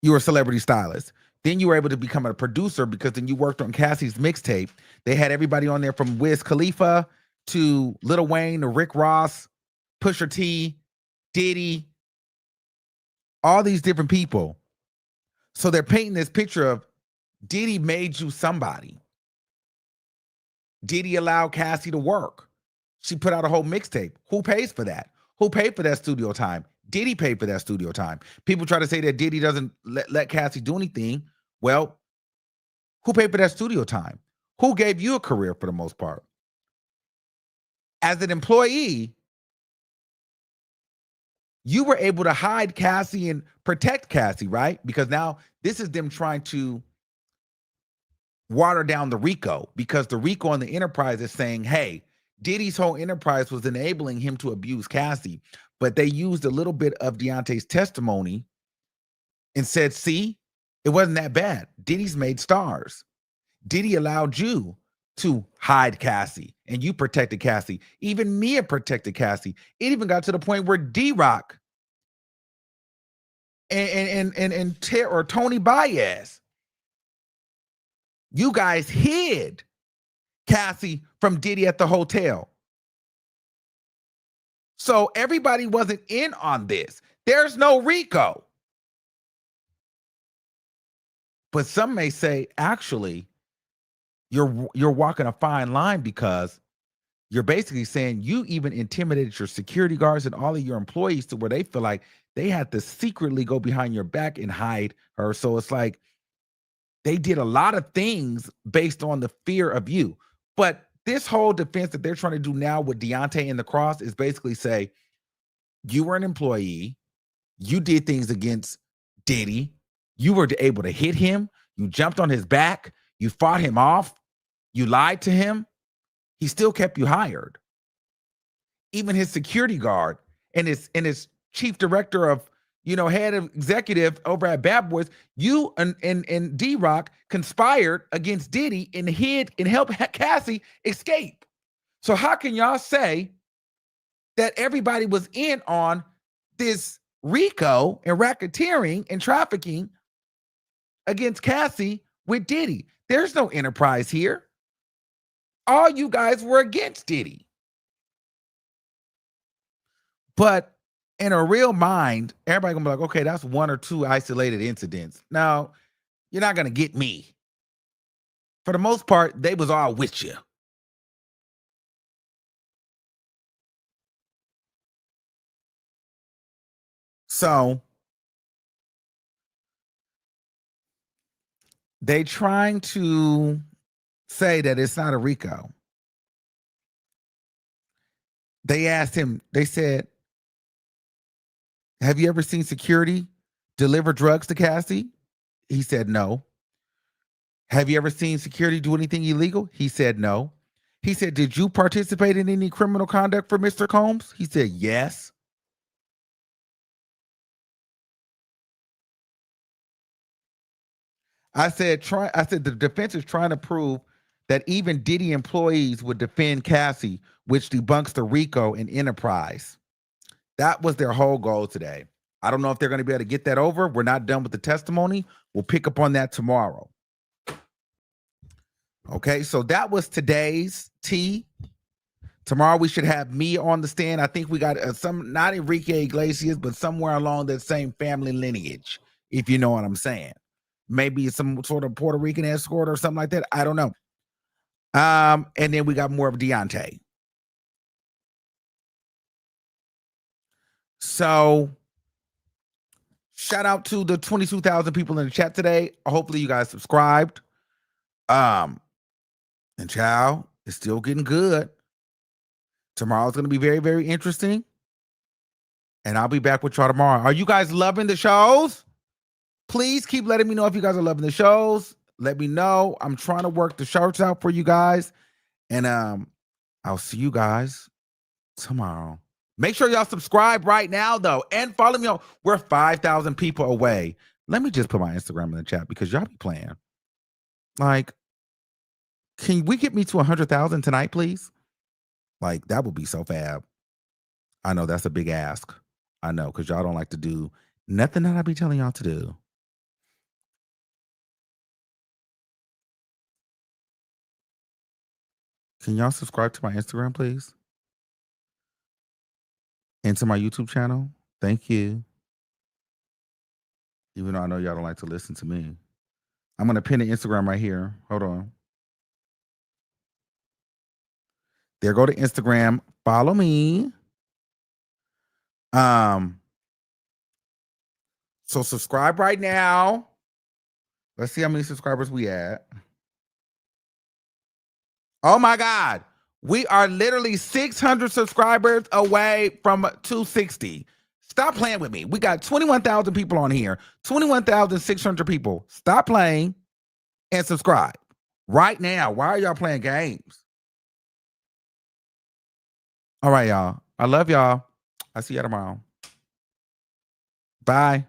You were a celebrity stylist. Then you were able to become a producer because then you worked on Cassie's mixtape. They had everybody on there from Wiz Khalifa to Lil Wayne to Rick Ross, Pusha T, Diddy, all these different people. So they're painting this picture of Diddy made you somebody. Diddy allowed Cassie to work. She put out a whole mixtape. Who pays for that? Who paid for that studio time? Diddy paid for that studio time. People try to say that Diddy doesn't let Cassie do anything. Well, who paid for that studio time? Who gave you a career for the most part? As an employee, you were able to hide Cassie and protect Cassie, right? Because now this is them trying to water down the RICO, because the RICO on the enterprise is saying, hey, Diddy's whole enterprise was enabling him to abuse Cassie, but they used a little bit of Deontay's testimony and said, see, it wasn't that bad. Diddy's made stars. Diddy allowed you to hide Cassie, and you protected Cassie. Even Mia protected Cassie. It even got to the point where D-Rock and Tony Baez, you guys hid Cassie from Diddy at the hotel. So everybody wasn't in on this. There's no RICO. But some may say, actually, you're walking a fine line, because you're basically saying you even intimidated your security guards and all of your employees to where they feel like they had to secretly go behind your back and hide her. So it's like they did a lot of things based on the fear of you. But this whole defense that they're trying to do now with Deontay and the cross is basically say, you were an employee, you did things against Diddy, you were able to hit him, you jumped on his back, you fought him off, you lied to him, he still kept you hired. Even his security guard and his chief director of, head of executive over at Bad Boys, you and D-Rock conspired against Diddy and hid and helped Cassie escape. So how can y'all say that everybody was in on this RICO and racketeering and trafficking against Cassie with Diddy? There's no enterprise here. All you guys were against Diddy. But in a real mind, everybody gonna be like, okay, that's one or two isolated incidents. Now, you're not gonna get me. For the most part, they was all with you. So they trying to say that it's not a RICO. They asked him, they said, have you ever seen security deliver drugs to Cassie? He said no. Have you ever seen security do anything illegal? He said no. He said, did you participate in any criminal conduct for Mr. Combs? He said yes. I said the defense is trying to prove that even Diddy employees would defend Cassie, which debunks the RICO and Enterprise. That was their whole goal today. I don't know if they're going to be able to get that over. We're not done with the testimony. We'll pick up on that tomorrow. Okay, so that was today's tea. Tomorrow we should have me on the stand. I think we got some, not Enrique Iglesias, but somewhere along that same family lineage, if you know what I'm saying. Maybe some sort of Puerto Rican escort or something like that. I don't know. And then we got more of Deontay. So shout out to the 22,000 people in the chat today. Hopefully you guys subscribed. And child, it's still getting good. Tomorrow's going to be very, very interesting. And I'll be back with y'all tomorrow. Are you guys loving the shows? Please keep letting me know if you guys are loving the shows. Let me know. I'm trying to work the shirts out for you guys. And I'll see you guys tomorrow. Make sure y'all subscribe right now, though. And follow me on. We're 5,000 people away. Let me just put my Instagram in the chat because y'all be playing. Like, can we get me to 100,000 tonight, please? Like, that would be so fab. I know that's a big ask. I know, because y'all don't like to do nothing that I be telling y'all to do. Can y'all subscribe to my Instagram, please? And to my YouTube channel? Thank you. Even though I know y'all don't like to listen to me. I'm going to pin the Instagram right here. Hold on. There go to Instagram. Follow me. So subscribe right now. Let's see how many subscribers we at. Oh my God. We are literally 600 subscribers away from 260. Stop playing with me. We got 21,000 people on here. 21,600 people. Stop playing and subscribe right now. Why are y'all playing games? All right, y'all. I love y'all. I'll see you tomorrow. Bye.